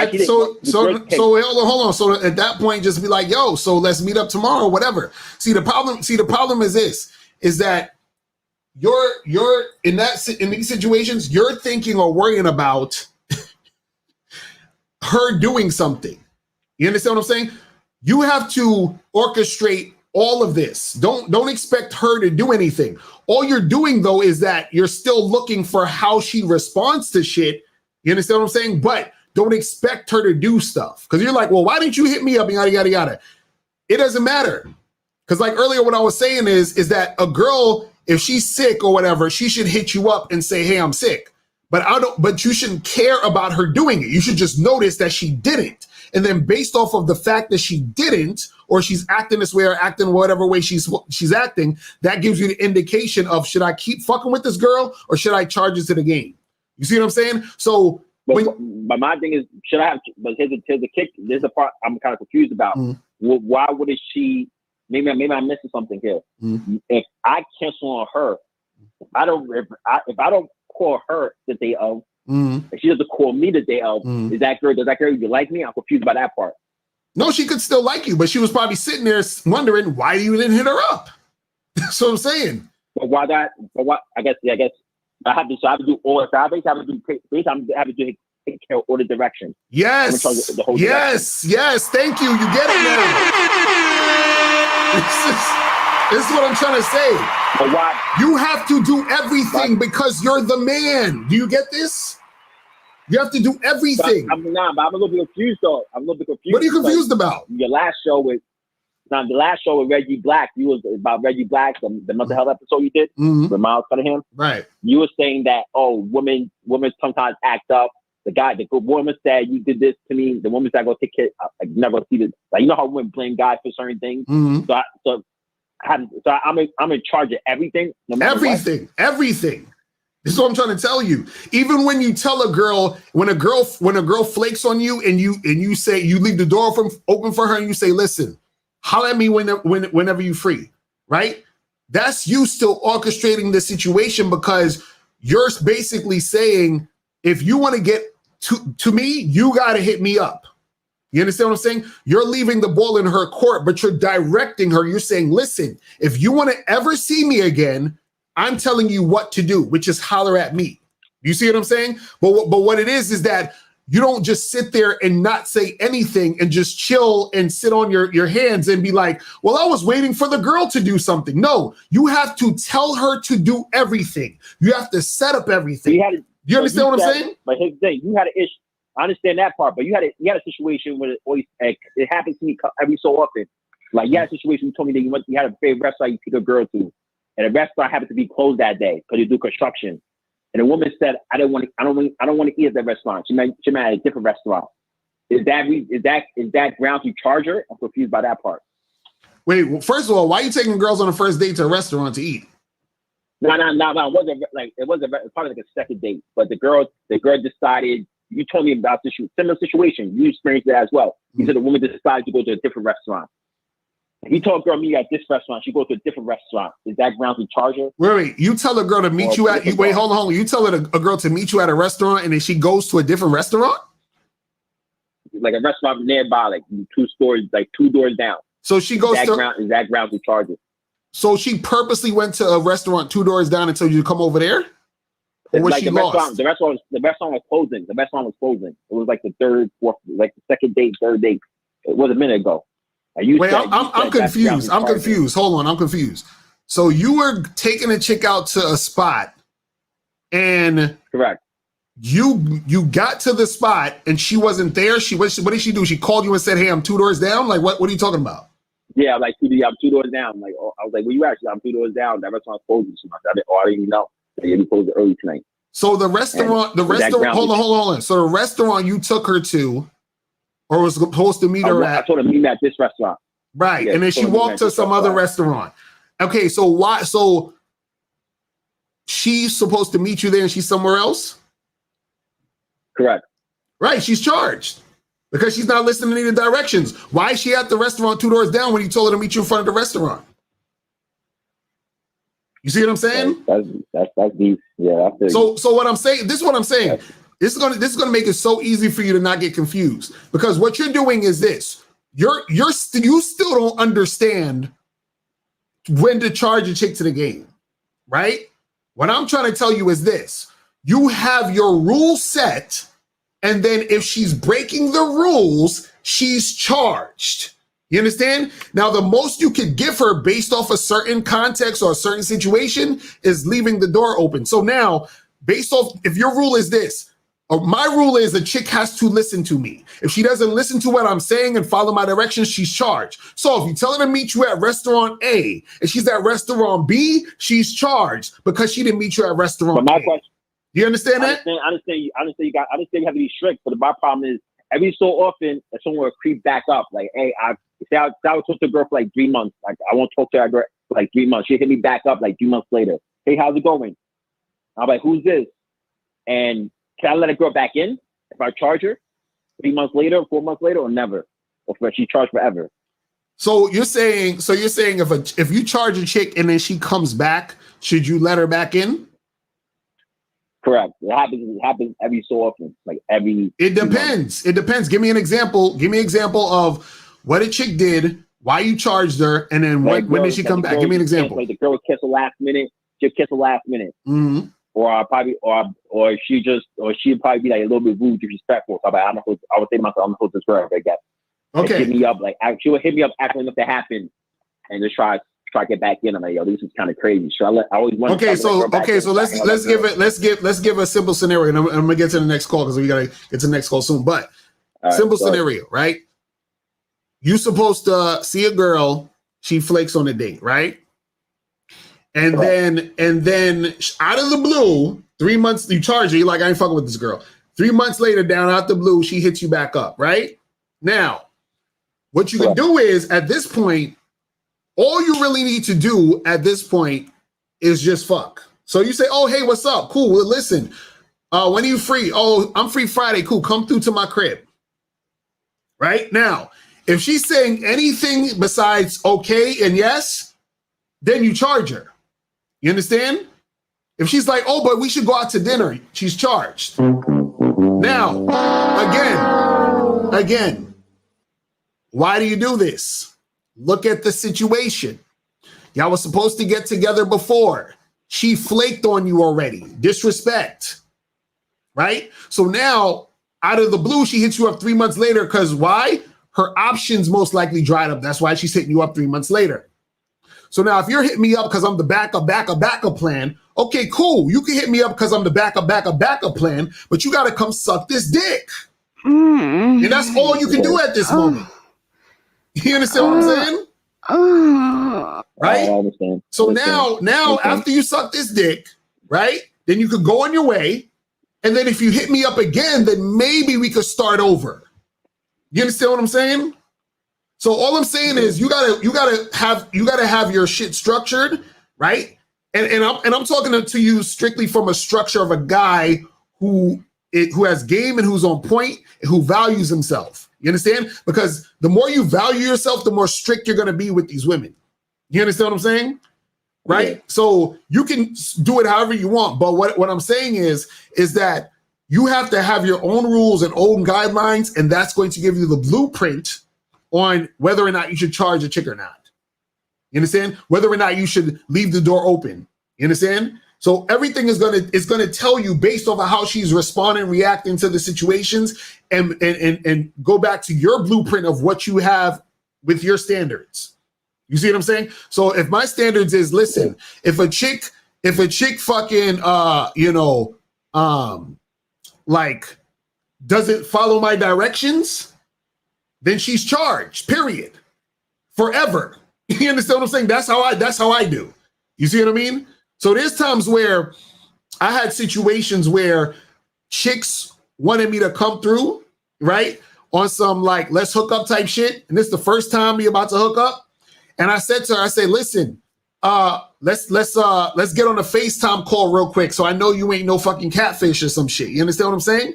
on. So at that point, just be like, "Yo, so let's meet up tomorrow, whatever." See, the problem is this: is that you're in these situations, you're thinking or worrying about her doing something. You understand what I'm saying? You have to orchestrate all of this. Don't expect her to do anything. All you're doing though is that you're still looking for how she responds to shit. You understand what I'm saying? But don't expect her to do stuff. Because you're like, well, why didn't you hit me up? And yada, yada, yada. It doesn't matter. Because like earlier, what I was saying is that a girl, if she's sick or whatever, she should hit you up and say, hey, I'm sick. But you shouldn't care about her doing it. You should just notice that she didn't. And then based off of the fact that she didn't, or she's acting this way or acting whatever way she's acting, that gives you the indication of, should I keep fucking with this girl or should I charge it to the game? You see what I'm saying? So, but my thing is, should I have? But here's the kick. There's the part I'm kind of confused about. Well, why wouldn't she? Maybe I'm missing something here. If I cancel on her, if I don't call her the day of, if she doesn't call me the day of, does that girl even like me? I'm confused by that part. No, she could still like you, but she was probably sitting there wondering why you didn't hit her up. That's what I'm saying. But why that? But what? I guess I have to. So I have to do all. So I basically have to take care of all the directions. Yes. Yes. Thank you. You get it now. This is what I'm trying to say. But why? You have to do everything because you're the man. Do you get this? You have to do everything. But I'm a little bit confused though. I'm a little bit confused. What are you confused about? The last show with Reggie Black, you was about Reggie Black, the mental health episode you did with Miles Cunningham. Right. You were saying that, women sometimes act up. The good woman said, you did this to me. The woman's not gonna take care. I never see this. Like, you know how women blame God for certain things. So I'm in charge of everything. No matter everything. What. Everything. This is what I'm trying to tell you. Even when you tell a girl, when a girl flakes on you and you say, you leave the door open for her and you say, listen, holler at me whenever you're free, right? That's you still orchestrating the situation because you're basically saying, if you want to get to me, you got to hit me up. You understand what I'm saying? You're leaving the ball in her court, but you're directing her. You're saying, listen, if you want to ever see me again, I'm telling you what to do, which is holler at me. You see what I'm saying? But what it is that you don't just sit there and not say anything and just chill and sit on your hands and be like, well, I was waiting for the girl to do something. No, you have to tell her to do everything. You have to set up everything. You understand what I'm saying? But here's the thing, you had an issue. I understand that part, but you had a situation where it happens to me every so often. Like, you had a situation, you told me that you had a favorite restaurant you take a girl to, and the restaurant happened to be closed that day because you do construction. And the woman said, I don't want to eat at that restaurant. She meant at a different restaurant. Is that ground to charge her? I'm confused by that part. Wait, well, first of all, why are you taking girls on a first date to a restaurant to eat? No. It wasn't probably like a second date. But the girl decided. You told me about this similar situation. You experienced that as well. You said the woman decided to go to a different restaurant. If you told a girl meet at this restaurant, she goes to a different restaurant. Is that ground to charge her? Wait. You tell a girl to meet you at. Wait, hold on. You tell a girl to meet you at a restaurant, and then she goes to a different restaurant. Like a restaurant nearby, like 2 doors down. So she goes is that ground to charge her? So she purposely went to a restaurant 2 doors down until you come over there? Or was she lost? The restaurant was closing. The restaurant was closing. It was like the third, fourth, like the second date, third date. It was a minute ago. I'm confused. I'm confused. Hold on. I'm confused. So you were taking a chick out to a spot and correct. You got to the spot and she wasn't there. What did she do? She called you and said, hey, I'm 2 doors down. Like, what are you talking about? Yeah, like I'm 2 doors down. Like, I was like, where you at? I'm 2 doors down. That restaurant's closing. I didn't even know. They closed it early tonight. So the restaurant, hold on. So the restaurant you took her to, or was supposed to meet her at. I told her meet me at this restaurant. Right, yeah, and then she walked to some other restaurant. Okay, so why? So she's supposed to meet you there, and she's somewhere else. Correct. Right, she's charged because she's not listening to any of the directions. Why is she at the restaurant 2 doors down when you told her to meet you in front of the restaurant? You see what I'm saying? That's deep. Yeah. So what I'm saying, this is what I'm saying. This is gonna make it so easy for you to not get confused because what you're doing is this. You still don't understand when to charge a chick to the game, right? What I'm trying to tell you is this. You have your rule set, and then if she's breaking the rules, she's charged. You understand? Now, the most you could give her based off a certain context or a certain situation is leaving the door open. So now, based off, if your rule is this, My rule is a chick has to listen to me. If she doesn't listen to what I'm saying and follow my directions, she's charged. So if you tell her to meet you at restaurant A and she's at restaurant B, she's charged because she didn't meet you at restaurant But my A. question, You understand that? I understand you have to be strict, but my problem is every so often someone will creep back up. Like, hey, I was talking to a girl for like 3 months. Like, I won't talk to her for like 3 months. She hit me back up like 3 months later. Hey, how's it going? I'm like, who's this? And can I let a girl back in if I charge her 3 months later, 4 months later, or never? Or if she charged forever? So you're saying if you charge a chick and then she comes back, should you let her back in? Correct. It happens every so often. Like every. It depends. It depends. Give me an example. Give me an example of what a chick did, why you charged her, and then when did she come back? Give me an example. Like the girl would kiss her last minute. She'll kiss her last minute. Mm-hmm. Or she'd probably be like a little bit rude, disrespectful. So I would say to myself, I'm not supposed to swear, I guess. Okay. Hit me up she would hit me up acting like that happened, and just try to get back in. I'm like, yo, this is kind of crazy. So I always want. Okay, so let's give a simple scenario, and I'm gonna get to the next call because we gotta get to the next call soon. But simple scenario, right? You supposed to see a girl, she flakes on a date, right? And then out of the blue, 3 months, you charge her, you're like, I ain't fucking with this girl. 3 months later, down out the blue, she hits you back up, right? Now, what you can do is, at this point, all you really need to do at this point is just fuck. So you say, oh, hey, what's up? Cool, well, listen, when are you free? Oh, I'm free Friday. Cool, come through to my crib. Right? Now, if she's saying anything besides okay and yes, then you charge her. You understand? If she's like, oh, but we should go out to dinner, she's charged. Now, again, why do you do this? Look at the situation. Y'all was supposed to get together before. She flaked on you already. Disrespect. Right? So now, out of the blue, she hits you up 3 months later because why? Her options most likely dried up. That's why she's hitting you up 3 months later. So now if you're hitting me up because I'm the backup plan, okay, cool. You can hit me up because I'm the backup plan, but you got to come suck this dick. And that's all you can do at this moment. You understand what I'm saying? Right? I understand. So now after you suck this dick, right, then you could go on your way. And then if you hit me up again, then maybe we could start over. You understand what I'm saying? So all I'm saying is you gotta have your shit structured, right? And I'm talking to you strictly from a structure of a guy who has game and who's on point and who values himself. You understand? Because the more you value yourself, the more strict you're gonna be with these women. You understand what I'm saying? Right? Yeah. So you can do it however you want, but what I'm saying is that you have to have your own rules and own guidelines, and that's going to give you the blueprint on whether or not you should charge a chick or not. You understand? Whether or not you should leave the door open. You understand? So everything is gonna tell you based off of how she's responding, reacting to the situations, and go back to your blueprint of what you have with your standards. You see what I'm saying? So if my standards is, listen, if a chick fucking like doesn't follow my directions, then she's charged, period. Forever. You understand what I'm saying? That's how I do. You see what I mean? So there's times where I had situations where chicks wanted me to come through, right? On some like, let's hook up type shit. And this is the first time we about to hook up. And I said to her, I say, listen, let's get on a FaceTime call real quick. So I know you ain't no fucking catfish or some shit. You understand what I'm saying?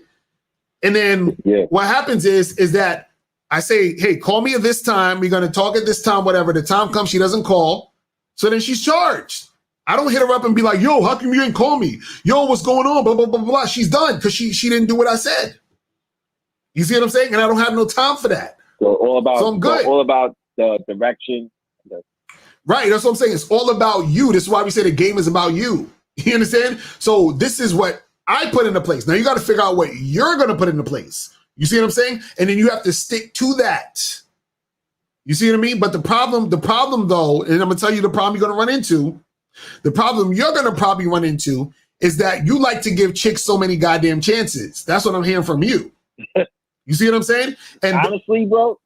And then what happens is that I say, hey, call me at this time. We're going to talk at this time, whatever. The time comes, she doesn't call. So then she's charged. I don't hit her up and be like, yo, how come you didn't call me? Yo, what's going on? Blah, blah, blah, blah. She's done because she didn't do what I said. You see what I'm saying? And I don't have no time for that. So I'm good. All about the direction. Right. That's what I'm saying. It's all about you. This is why we say the game is about you. You understand? So this is what I put into place. Now you got to figure out what you're going to put into place. You see what I'm saying? And then you have to stick to that. You see what I mean? But the problem though, and I'm gonna tell you the problem you're gonna run into. The problem you're gonna probably run into is that you like to give chicks so many goddamn chances. That's what I'm hearing from you. You see what I'm saying? And honestly, bro,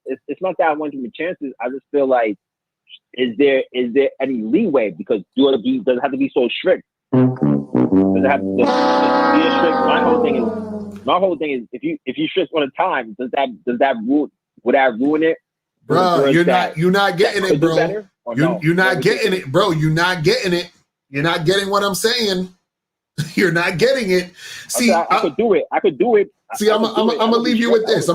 it's not that I want to give chances. I just feel like, is there any leeway? Because does it have to be so strict? Does it have to be strict? My whole thing is if you strict on a time, would that ruin it? Bro, you're not getting it, bro. You're not getting it, bro. You're not getting it. You're not getting what I'm saying. You're not getting it. See, okay, I could do it. See, I'm gonna leave you with this.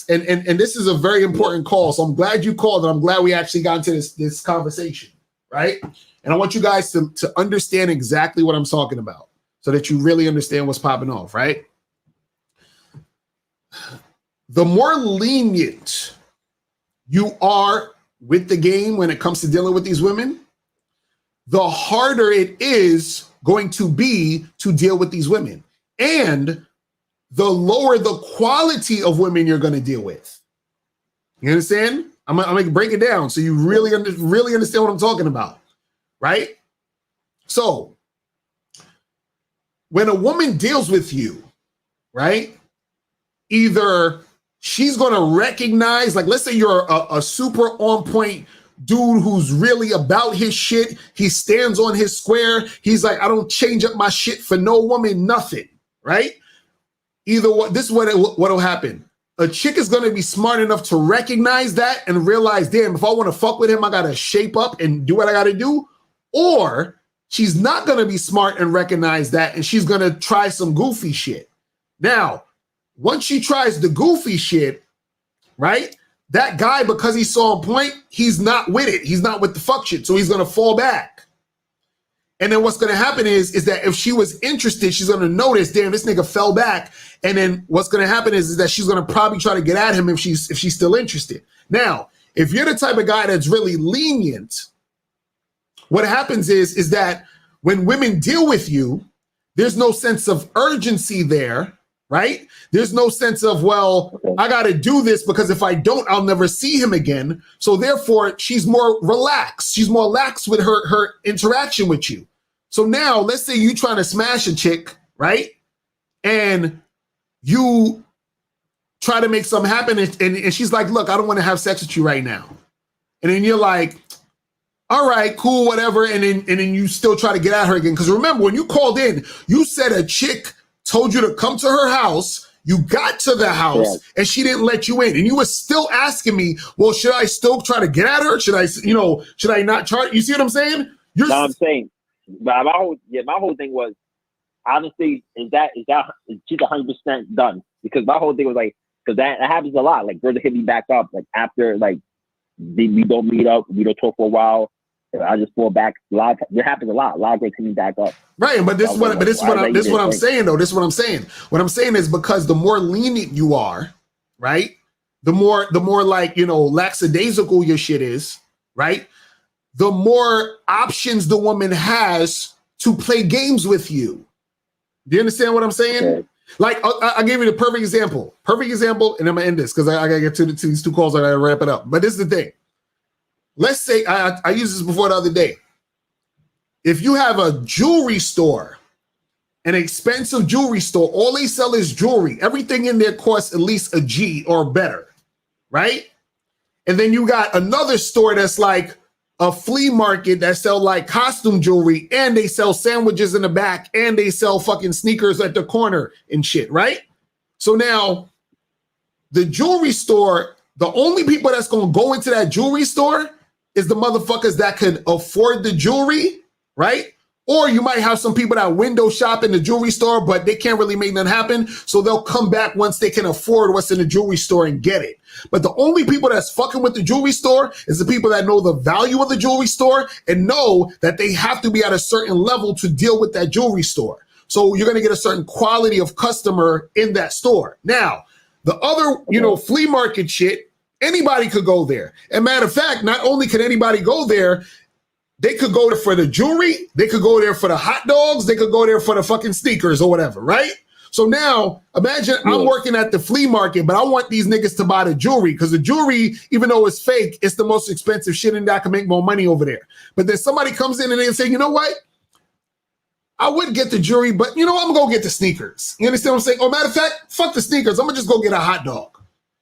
And this is a very important call. So I'm glad you called, and I'm glad we actually got into this conversation, right? And I want you guys to understand exactly what I'm talking about, so that you really understand what's popping off, right? The more lenient you are with the game when it comes to dealing with these women, the harder it is going to be to deal with these women, and the lower the quality of women you're going to deal with. You understand? I'm gonna break it down so you really understand what I'm talking about, right? So when a woman deals with you, right, either she's going to recognize, like, let's say you're a super on point dude who's really about his shit. He stands on his square. He's like, I don't change up my shit for no woman, nothing, right? Either what, this is what'll happen. A chick is going to be smart enough to recognize that and realize, damn, if I want to fuck with him, I got to shape up and do what I got to do. Or she's not going to be smart and recognize that, and she's going to try some goofy shit. Now, once she tries the goofy shit, right, that guy, because he's so on point, he's not with it. He's not with the fuck shit. So he's going to fall back. And then what's going to happen is that if she was interested, she's going to notice, damn, this nigga fell back. And then what's going to happen is that she's going to probably try to get at him if she's still interested. Now, if you're the type of guy that's really lenient, what happens is that when women deal with you, there's no sense of urgency there, right? There's no sense of, well, I got to do this because if I don't, I'll never see him again. So therefore, she's more relaxed. She's more lax with her interaction with you. So now let's say you trying to smash a chick, right? And you try to make something happen, and she's like, look, I don't want to have sex with you right now. And then you're like, all right, cool, whatever. And then you still try to get at her again. Because remember, when you called in, you said a chick told you to come to her house. You got to the house and she didn't let you in. And you were still asking me, well, should I still try to get at her? Should I not try? You see what I'm saying? No, I'm saying, but my whole thing was, honestly, is she's 100% done? Because my whole thing was like, because that happens a lot. Like, girls hit me back up, like, after, like, we don't meet up, we don't talk for a while. I just fall back. It happens a lot. A lot of girls hit me back up. Right, but this is what I'm saying, though. This is what I'm saying. What I'm saying is, because the more lenient you are, right, the more like, lackadaisical your shit is, right, the more options the woman has to play games with you. Do you understand what I'm saying? Okay. Like, I'll give you the perfect example. And I'm gonna end this because I gotta get to these two calls. I gotta wrap it up. But this is the thing. Let's say I used this before the other day. If you have a jewelry store, an expensive jewelry store, all they sell is jewelry. Everything in there costs at least a G or better, right? And then you got another store that's like a flea market that sell like costume jewelry, and they sell sandwiches in the back, and they sell fucking sneakers at the corner and shit, right? So now the jewelry store, the only people that's going to go into that jewelry store is the motherfuckers that can afford the jewelry, right? Or you might have some people that window shop in the jewelry store, but they can't really make that happen. So they'll come back once they can afford what's in the jewelry store and get it. But the only people that's fucking with the jewelry store is the people that know the value of the jewelry store and know that they have to be at a certain level to deal with that jewelry store. So you're going to get a certain quality of customer in that store. Now, the other, flea market shit, anybody could go there. And matter of fact, not only can anybody go there, they could go there for the jewelry, they could go there for the hot dogs, they could go there for the fucking sneakers or whatever, right? So now, imagine I'm working at the flea market, but I want these niggas to buy the jewelry, because the jewelry, even though it's fake, it's the most expensive shit, and I can make more money over there. But then somebody comes in and they say, you know what? I would get the jewelry, but you know, I'm gonna go get the sneakers. You understand what I'm saying? Or matter of fact, fuck the sneakers. I'm gonna just go get a hot dog,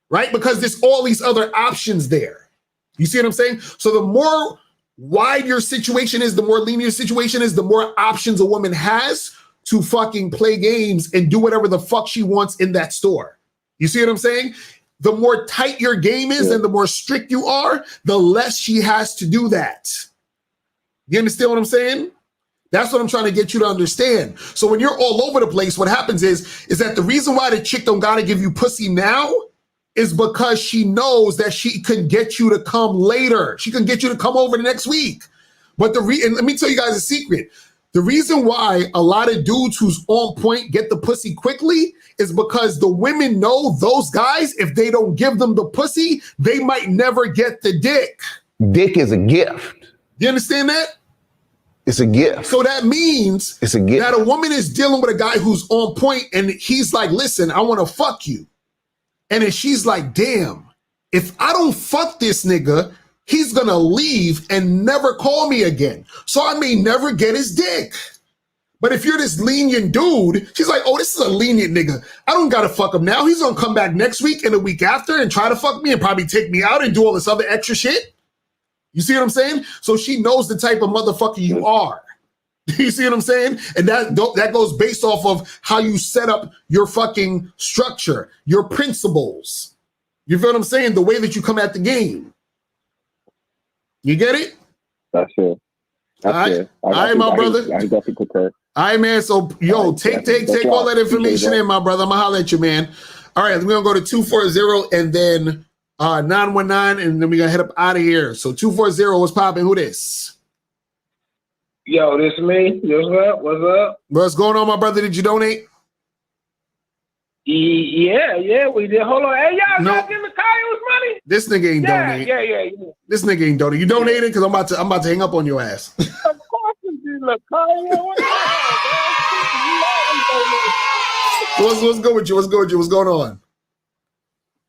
right? Because there's all these other options there. You see what I'm saying? So the more wide your situation is, the more lenient your situation is, the more options a woman has to fucking play games and do whatever the fuck she wants in that store. You see what I'm saying? The more tight your game is and the more strict you are, the less she has to do that. You understand what I'm saying? That's what I'm trying to get you to understand. So when you're all over the place, what happens is that the reason why the chick don't gotta give you pussy now is because she knows that she can get you to come later. She can get you to come over the next week. But and let me tell you guys a secret. The reason why a lot of dudes who's on point get the pussy quickly is because the women know those guys, if they don't give them the pussy, they might never get the dick. Dick is a gift. You understand that? It's a gift. So that means it's a gift. That a woman is dealing with a guy who's on point and he's like, listen, I want to fuck you. And then she's like, damn, if I don't fuck this nigga, he's going to leave and never call me again. So I may never get his dick. But if you're this lenient dude, she's like, oh, this is a lenient nigga. I don't got to fuck him now. He's going to come back next week and the week after and try to fuck me and probably take me out and do all this other extra shit. You see what I'm saying? So she knows the type of motherfucker you are. You see what I'm saying? And that goes based off of how you set up your fucking structure, your principles. You feel what I'm saying? The way that you come at the game. You get it? That's it. That's it. All right, my brother. I definitely concur. All right, man. So, yo, take all that information in, my brother. I'm going to holler at you, man. All right, we're going to go to 240 and then 919, and then we're going to head up out of here. So 240, what's popping? Who this? Yo, this me. What's up? What's up? What's going on, my brother? Did you donate? Yeah, we did. Hold on. Hey, y'all got Mr. Locario's money? This nigga ain't donate. Yeah. This nigga ain't donate. You donated? Because I'm about to hang up on your ass. Of course it's Locario. What's good with you? What's going on?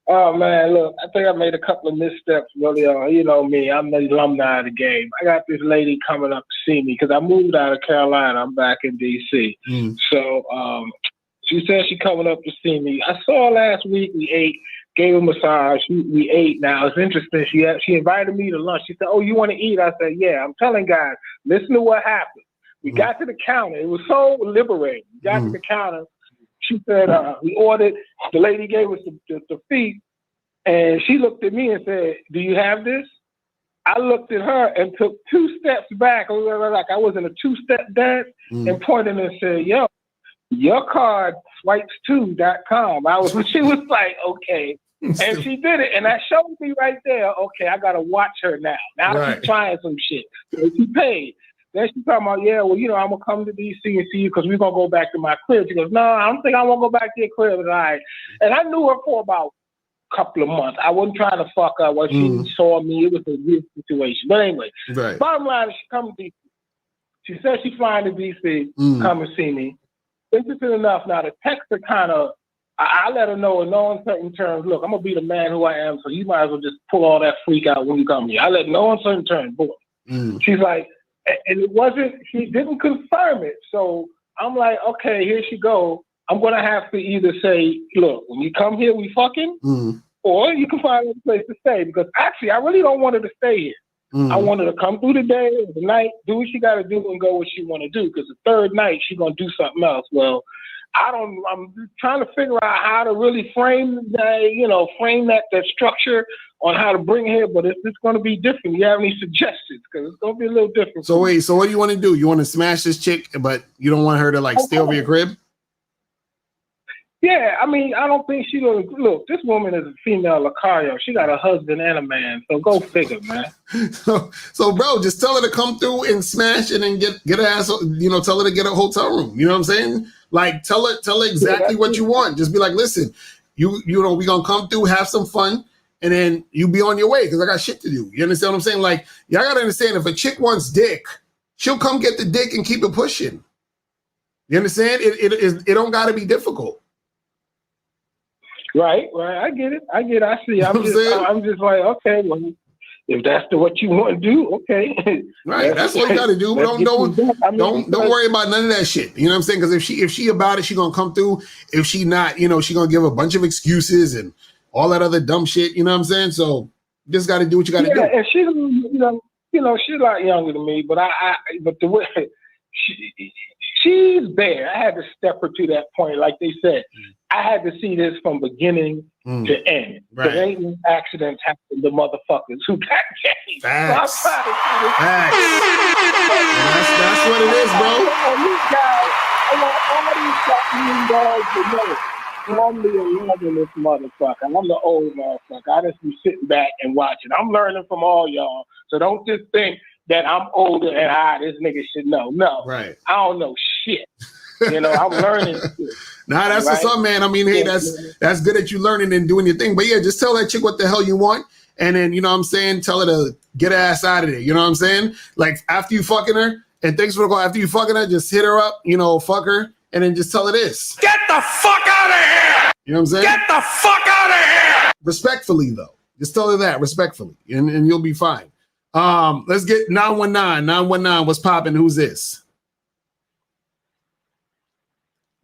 Oh man, look, I think I made a couple of missteps early on. You know me, I'm the alumni of the game. I got this lady coming up to see me because I moved out of Carolina. I'm back in DC. So she said she coming up to see me. I saw her last week. We ate, gave her a massage. We ate. Now it's interesting. She invited me to lunch. She said, "Oh, you want to eat?" I said, "Yeah." I'm telling guys, listen to what happened. We got to the counter. It was so liberating. We got to the counter. She said, we ordered, the lady gave us the fee, and she looked at me and said, "Do you have this?" I looked at her and took 2 steps back, like I was in a 2-step dance, and pointed and said, "Yo, your card swipes2.com." She was like, okay. And she did it, and that showed me right there, okay, I got to watch her now. Now she's trying some shit. So she paid. Then she's talking about, yeah, well, you know, I'm going to come to DC and see you because we're going to go back to my crib. She goes, no, I don't think I want to go back to your crib. And I knew her for about a couple of months. I wasn't trying to fuck her. When she saw me, it was a weird situation. But anyway, bottom line is she comes to DC. She said she's flying to DC, come and see me. Interesting enough, now the text are kind of, I let her know in no uncertain terms, look, I'm going to be the man who I am, so you might as well just pull all that freak out when you come here. I let no uncertain terms, boy. She's like, and it wasn't, she didn't confirm it. So I'm like, okay, here she go. I'm going to have to either say, look, when you come here, we fucking, or you can find a place to stay. Because actually, I really don't want her to stay here. I want her to come through the day or the night, do what she got to do and go what she want to do. Because the third night, she's going to do something else. Well, I'm trying to figure out how to really frame that structure on how to bring her here, but it's going to be different. You have any suggestions? Because it's going to be a little different. So wait, so what do you want to do? You want to smash this chick, but you don't want her to like stay over your crib? Yeah, I mean, I don't think she's going to, look, this woman is a female Locario. She got a husband and a man, so go figure, man. So bro, just tell her to come through and smash and then get her ass, tell her to get a hotel room. You know what I'm saying? Like, tell her exactly what you want. Just be like, listen, we gonna come through, have some fun, and then you be on your way because I got shit to do. You understand what I'm saying? Like, y'all gotta understand, if a chick wants dick, she'll come get the dick and keep it pushing. You understand? It don't gotta be difficult. Right. I get it. I see. I'm just like, okay, well, if that's what you want to do, okay. Right, that's what you got to do. Don't worry about none of that shit. You know what I'm saying? Because if she about it, she gonna come through. If she not, she gonna give a bunch of excuses and all that other dumb shit. You know what I'm saying? So you just got to do what you got to do. And she's she's a lot younger than me, but but the way she's there, I had to step her to that point. Like they said, I had to see this from beginning to end. Right. There ain't no accidents happen to motherfuckers who got game. Facts. So I'm trying to see this. Facts. That's what it is, bro. I want all these fucking dogs to know. I'm the 11 this motherfucker. I'm the old motherfucker. I just be sitting back and watching. I'm learning from all y'all. So don't just think that I'm older and this nigga should know. No. Right. I don't know shit. I'm learning shit. Nah, that's what's up, man. I mean, hey, that's good that you learning and doing your thing. But yeah, just tell that chick what the hell you want. And then, you know what I'm saying, tell her to get her ass out of there. You know what I'm saying? Like after you fucking her, and thanks for the call, after you fucking her, just hit her up, fuck her, and then just tell her this. Get the fuck out of here! You know what I'm saying? Get the fuck out of here! Respectfully, though. Just tell her that, respectfully, and you'll be fine. Let's get 919. 919, what's popping? Who's this?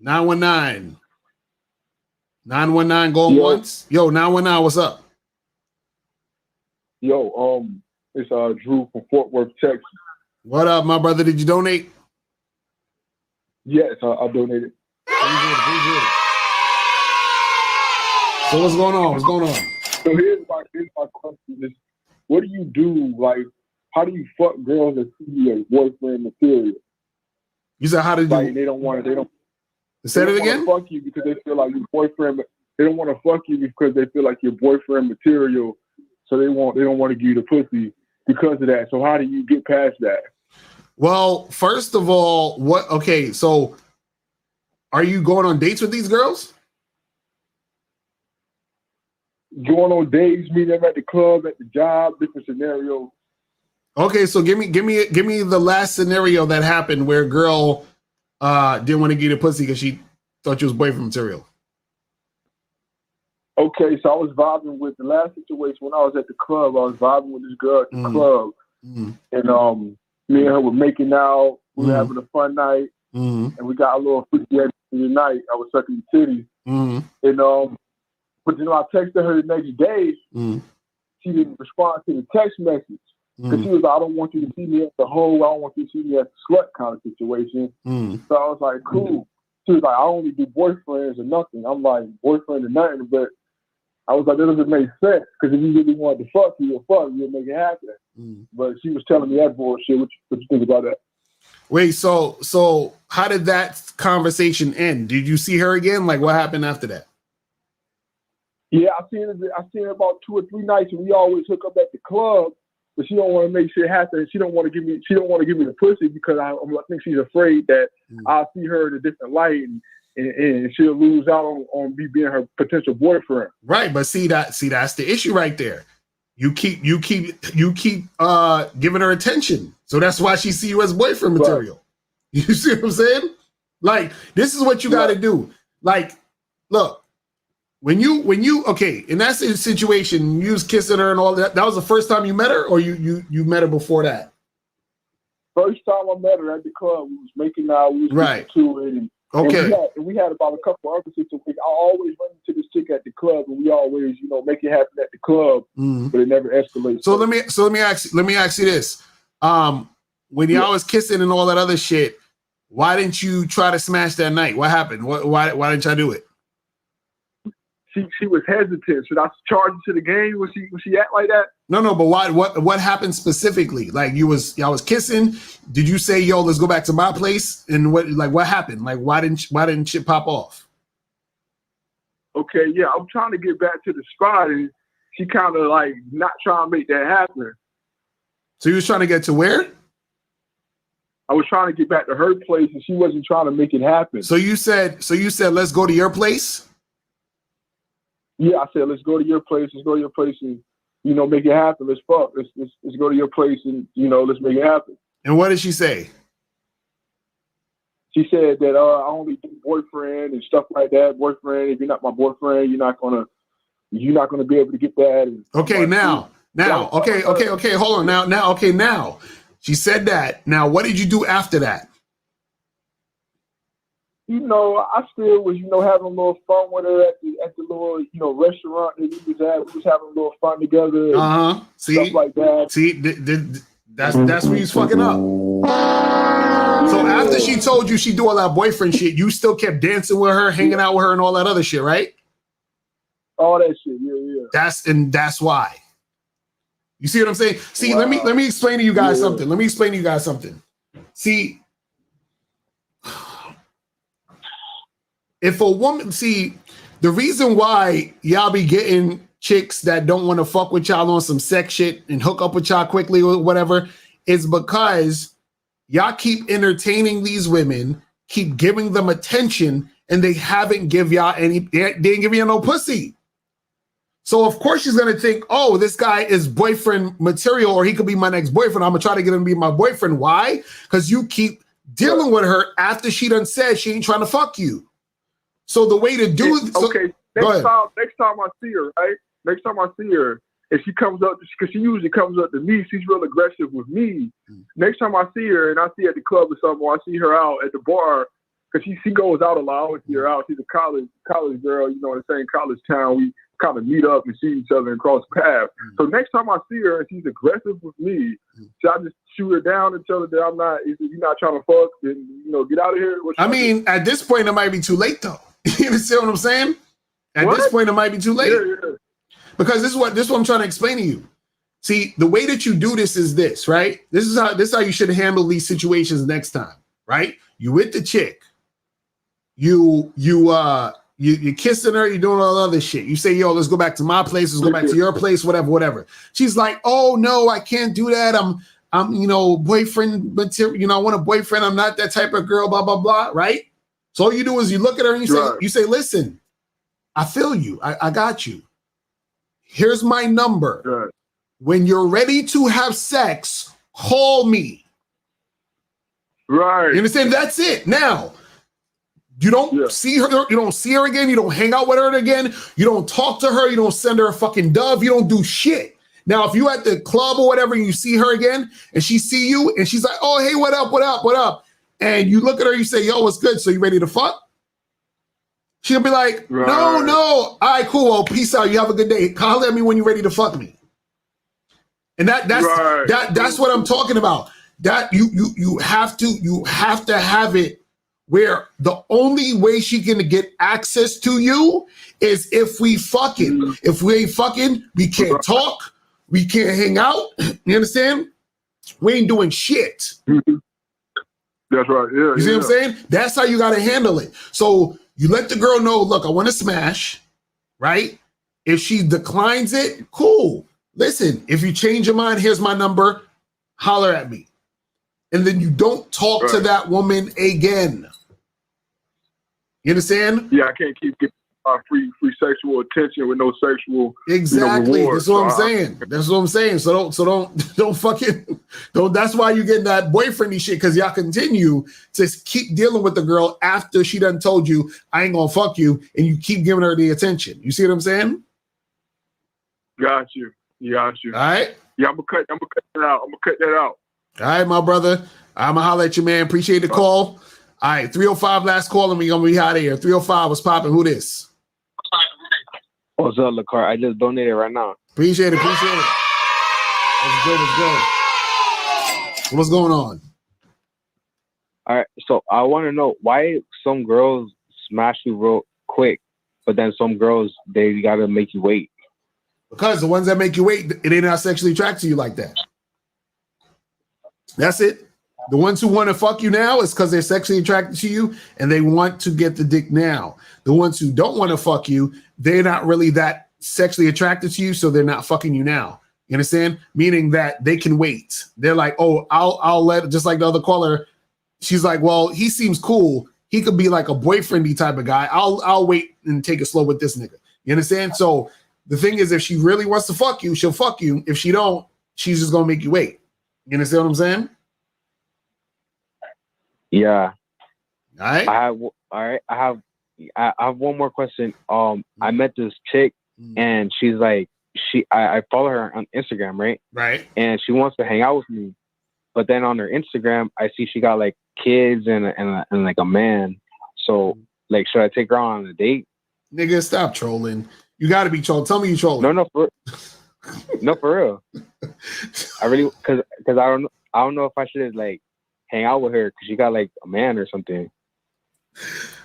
919. 919 going once. Yo, 919, what's up? Yo, it's Drew from Fort Worth, Texas. What up, my brother? Did you donate? Yes, I donated. So what's going on? So here's my question: is what do you do? Like, how do you fuck girls that see you as boyfriend material? You said how did you? Like, they don't want to. Say it again. Fuck you because they feel like your boyfriend. But they don't want to fuck you because they feel like your boyfriend material. So they don't want to give you the pussy because of that. So how do you get past that? Well, first of all, so are you going on dates with these girls? Going on dates, meeting them at the club, at the job, different scenarios. Okay, so give me the last scenario that happened where a girl didn't want to give you the pussy because she thought you was boyfriend material. Okay, so I was vibing with the last situation when I was at the club. I was vibing with this girl at the club, and me and her were making out. We were having a fun night, and we got a little freaky at the night. I was sucking titties, and but I texted her the next day. She didn't respond to the text message because she was like, "I don't want you to see me as the hoe. I don't want you to see me as a slut kind of situation." So I was like, "Cool." She was like, "I only do boyfriends or nothing." I'm like, "Boyfriend or nothing," but I was like, that doesn't make sense because if you really wanted to fuck, you'd make it happen. But she was telling me that bullshit. What you think about that? Wait, so how did that conversation end? Did you see her again? Like, what happened after that? Yeah, I seen her about 2 or 3 nights, and we always hook up at the club. But she don't want to make shit happen. She don't want to give me the pussy because I think she's afraid that I'll see her in a different light and she'll lose out on me being her potential boyfriend. Right, but see that's the issue right there. You keep giving her attention, so that's why she see you as boyfriend material. Right. You see what I'm saying? Like, this is what you got to do. Like, look, when you okay in that situation, you was kissing her and all that. That was the first time you met her, or you met her before that? First time I met her at the club, we was making out. We was right to it. Okay. And we had about a couple other situations. I always run into this chick at the club, and we always, make it happen at the club, but it never escalates. So let me ask you this: when y'all was kissing and all that other shit, why didn't you try to smash that night? What happened? Why didn't y'all do it? She was hesitant. Should I charge her to the game? Was she act like that? No, but what happened specifically? Like y'all was kissing. Did you say, "Yo, let's go back to my place"? And what happened? Like why didn't shit pop off? Okay, yeah, I'm trying to get back to the spot, and she kind of like not trying to make that happen. So you was trying to get to where? I was trying to get back to her place, and she wasn't trying to make it happen. So you said, let's go to your place. Yeah, I said, let's go to your place. Let's go to your place and, make it happen. Let's fuck. Let's go to your place and, let's make it happen. And what did she say? She said that I only do boyfriend and stuff like that. Boyfriend, if you're not my boyfriend, you're not gonna be able to get that. And okay, now Now, okay. Hold on. Now. She said that. Now, what did you do after that? You know, I still was, having a little fun with her at the little, restaurant that we was at. We was having a little fun together. See, stuff like that. See, that's where he's fucking up. So after she told you she do all that boyfriend shit, you still kept dancing with her, hanging out with her, and all that other shit, right? All that shit, yeah. That's why. You see what I'm saying? See, wow. let me explain to you guys something. Let me explain to you guys something. See, if a woman, the reason why y'all be getting chicks that don't want to fuck with y'all on some sex shit and hook up with y'all quickly or whatever is because y'all keep entertaining these women, keep giving them attention, and they haven't give y'all they didn't give you no pussy. So of course she's gonna think, oh, this guy is boyfriend material, or he could be my next boyfriend. I'm gonna try to get him to be my boyfriend. Why? Because you keep dealing with her after she done said she ain't trying to fuck you. So the way to do next time I see her, right? Next time I see her, if she comes up, because she usually comes up to me, she's real aggressive with me. Next time I see her, and I see her at the club or something, or I see her out at the bar, because she goes out a lot. I always see her out. She's a college girl, in the same college town. We kind of meet up and see each other and cross paths. So next time I see her and she's aggressive with me, should I just shoot her down and tell her that you're not trying to fuck, and get out of here? I mean, at this point, it might be too late though. You understand what I'm saying? At this point, it might be too late. Yeah. Because this is what I'm trying to explain to you. See, the way that you do this is this, right? This is how you should handle these situations next time, right? You with the chick, you kissing her, you're doing all other shit. You say, yo, let's go back to my place, let's go back to your place, whatever. She's like, oh no, I can't do that. I'm boyfriend material, I want a boyfriend, I'm not that type of girl, blah, blah, blah, right? So all you do is you look at her and you say, listen, I feel you, I got you. Here's my number. Right. When you're ready to have sex, call me. Right. You understand? That's it. Now, you don't see her. You don't see her again. You don't hang out with her again. You don't talk to her. You don't send her a fucking dove. You don't do shit. Now, if you at the club or whatever and you see her again and she see you and she's like, oh, hey, what up? And you look at her, you say, yo, what's good? So you ready to fuck? She'll be like, no. All right, cool. Well, peace out. You have a good day. Holler at me when you're ready to fuck me. And that's what I'm talking about. That you have to have it where the only way she can get access to you is if we fucking. If we ain't fucking, we can't talk. We can't hang out. You understand? We ain't doing shit. That's right. Yeah. You see what I'm saying? That's how you got to handle it. So you let the girl know, look, I want to smash, right? If she declines it, cool. Listen, if you change your mind, here's my number. Holler at me. And then you don't talk to that woman again. You understand? Yeah, I can't keep getting free sexual attention with no sexual exactly. reward. That's what I'm saying. That's what I'm saying. So don't fucking don't. That's why you get that boyfriendy shit, because y'all continue to keep dealing with the girl after she done told you I ain't gonna fuck you, and you keep giving her the attention. You see what I'm saying? Got you. All right. Yeah, I'm gonna cut that out. All right, my brother. I'm gonna holler at you, man. Appreciate the call. All right, 305 last call, and we gonna be out of here. 305, what's popping? Who this? What's up, Locario? I just donated right now. Appreciate it. Let's go. What's going on? All right, so I want to know why some girls smash you real quick, but then some girls, they gotta make you wait. Because the ones that make you wait, they're not sexually attracted to you like that. That's it. The ones who want to fuck you now is because they're sexually attracted to you and they want to get the dick now. The ones who don't want to fuck you, they're not really that sexually attracted to you, so they're not fucking you now. You understand? Meaning that they can wait. They're like, oh, I'll let, just like the other caller. She's like, well, he seems cool. He could be like a boyfriendy type of guy. I'll wait and take it slow with this nigga. You understand? So the thing is, if she really wants to fuck you, she'll fuck you. If she don't, she's just gonna make you wait. You understand what I'm saying? Yeah. All right. I have one more question. I met this chick and she's like, I follow her on Instagram, right? Right. And she wants to hang out with me, but then on her Instagram, I see she got like kids and like a man. So like, should I take her on a date? Nigga, stop trolling. You got to be trolling. Tell me you trolling. No, for real. I really, cause I don't know if I should like hang out with her because she got like a man or something.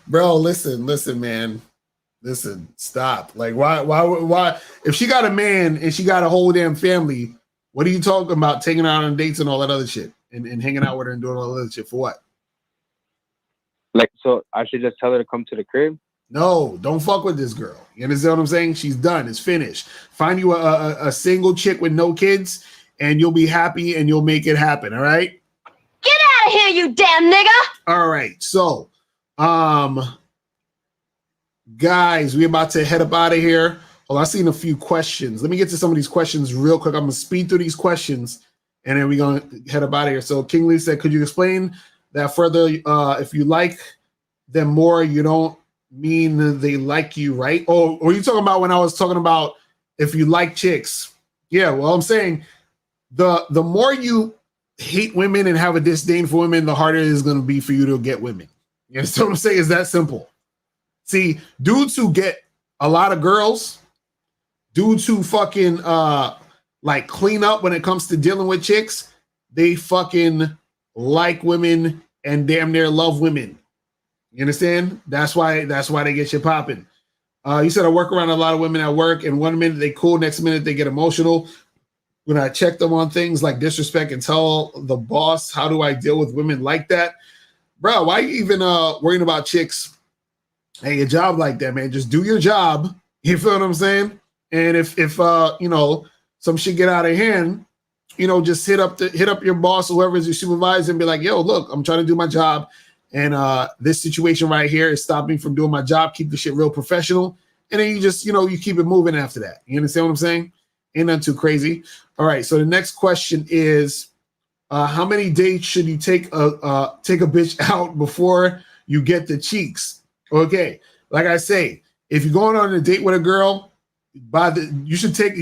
Bro, listen, man. Listen, stop. Like, why? If she got a man and she got a whole damn family, what are you talking about? Taking her out on dates and all that other shit, and hanging out with her and doing all that other shit for what? Like, so I should just tell her to come to the crib? No, don't fuck with this girl. You understand what I'm saying? She's done. It's finished. Find you a single chick with no kids, and you'll be happy, and you'll make it happen. All right? Get out of here, you damn nigga! All right. So, guys, we're about to head up out of here. Well, I've seen a few questions. Let me get to some of these questions real quick. I'm going to speed through these questions, and then we're going to head up out of here. So King Lee said, could you explain that further? If you like them more, you don't mean they like you, right? Oh, were you talking about when I was talking about if you like chicks? Yeah, well, I'm saying the more you hate women and have a disdain for women, the harder it is going to be for you to get women. You understand what I'm saying? It's that simple. See, dudes who get a lot of girls, dudes who fucking like clean up when it comes to dealing with chicks, they fucking like women and damn near love women. You understand? That's why they get shit popping. You said I work around a lot of women at work, and 1 minute they cool, next minute they get emotional. When I check them on things like disrespect and tell the boss, how do I deal with women like that? Bro, why are you even worrying about chicks? Hey, a job like that, man. Just do your job. You feel what I'm saying? And if you know, some shit get out of hand, you know, just hit up your boss, whoever is your supervisor, and be like, yo, look, I'm trying to do my job. And this situation right here is stopping me from doing my job. Keep the shit real professional. And then you just, you know, you keep it moving after that. You understand what I'm saying? Ain't nothing too crazy. All right. So the next question is, how many dates should you take a bitch out before you get the cheeks? Okay. Like I say, if you're going on a date with a girl, you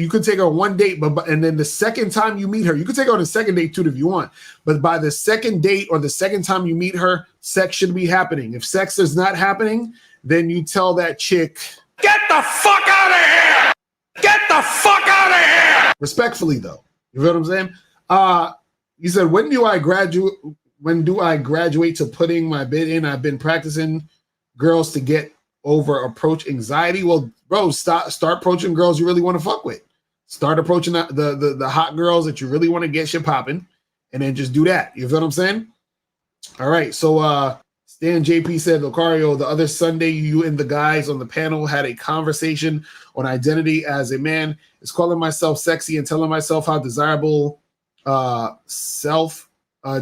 could take her on one date, and then the second time you meet her, you could take her on a second date too if you want. But by the second date or the second time you meet her, sex should be happening. If sex is not happening, then you tell that chick, get the fuck out of here! Get the fuck out of here! Respectfully, though. You feel what I'm saying? You said, when do I graduate to putting my bid in? I've been practicing girls to get over approach anxiety. Well, bro, start approaching girls you really want to fuck with. Start approaching the hot girls that you really want to get shit popping, and then just do that. You feel what I'm saying? All right. So Stan JP said, Locario, the other Sunday, you and the guys on the panel had a conversation on identity as a man. It's calling myself sexy and telling myself how desirable self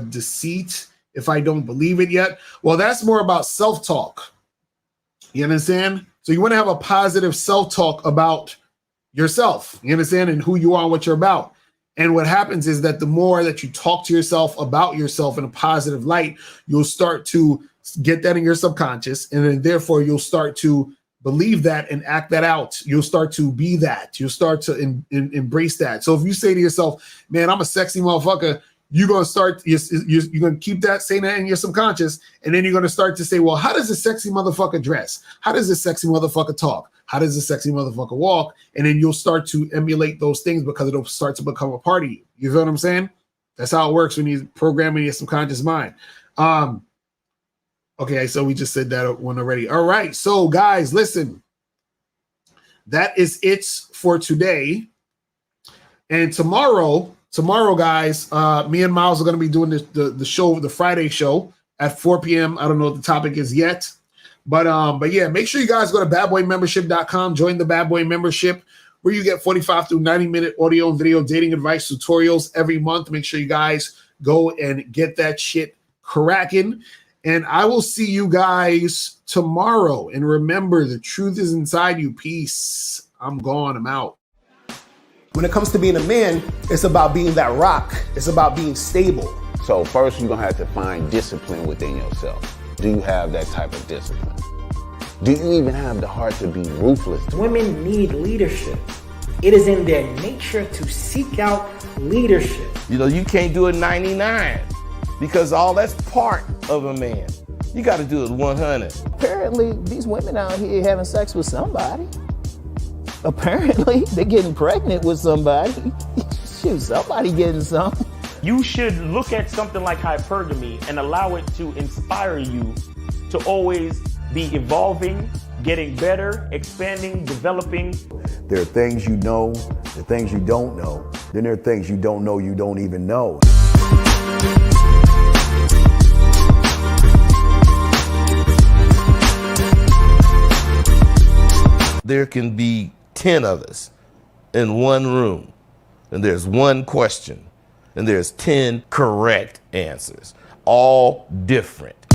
deceit if I don't believe it yet. Well, that's more about self-talk. You understand? So you want to have a positive self-talk about yourself. You understand? And who you are and what you're about. And what happens is that the more that you talk to yourself about yourself in a positive light, you'll start to get that in your subconscious. And then therefore you'll start to believe that and act that out. You'll start to be that. You'll start to embrace that. So if you say to yourself, man, I'm a sexy motherfucker, you're going to start, you're going to keep that, saying that in your subconscious. And then you're going to start to say, well, how does a sexy motherfucker dress? How does a sexy motherfucker talk? How does a sexy motherfucker walk? And then you'll start to emulate those things because it'll start to become a part of you. You feel what I'm saying? That's how it works when you're programming your subconscious mind. Okay, so we just said that one already. All right, so guys, listen. That is it for today. And tomorrow, guys, me and Miles are going to be doing the show, the Friday show at 4 p.m. I don't know what the topic is yet. But yeah, make sure you guys go to badboymembership.com, join the Bad Boy membership, where you get 45 through 90-minute audio and video dating advice tutorials every month. Make sure you guys go and get that shit cracking. And I will see you guys tomorrow. And remember, the truth is inside you. Peace. I'm gone. I'm out. When it comes to being a man, it's about being that rock. It's about being stable. So first, you're going to have to find discipline within yourself. Do you have that type of discipline? Do you even have the heart to be ruthless? Women need leadership. It is in their nature to seek out leadership. You know, you can't do it 99 because all that's part of a man. You got to do it 100. Apparently, these women out here having sex with somebody. Apparently, they're getting pregnant with somebody. Shoot, somebody getting something. You should look at something like hypergamy and allow it to inspire you to always be evolving, getting better, expanding, developing. There are things you know, there are things you don't know. Then there are things you don't know you don't even know. There can be 10 of us in one room, and there's one question, and there's 10 correct answers, all different.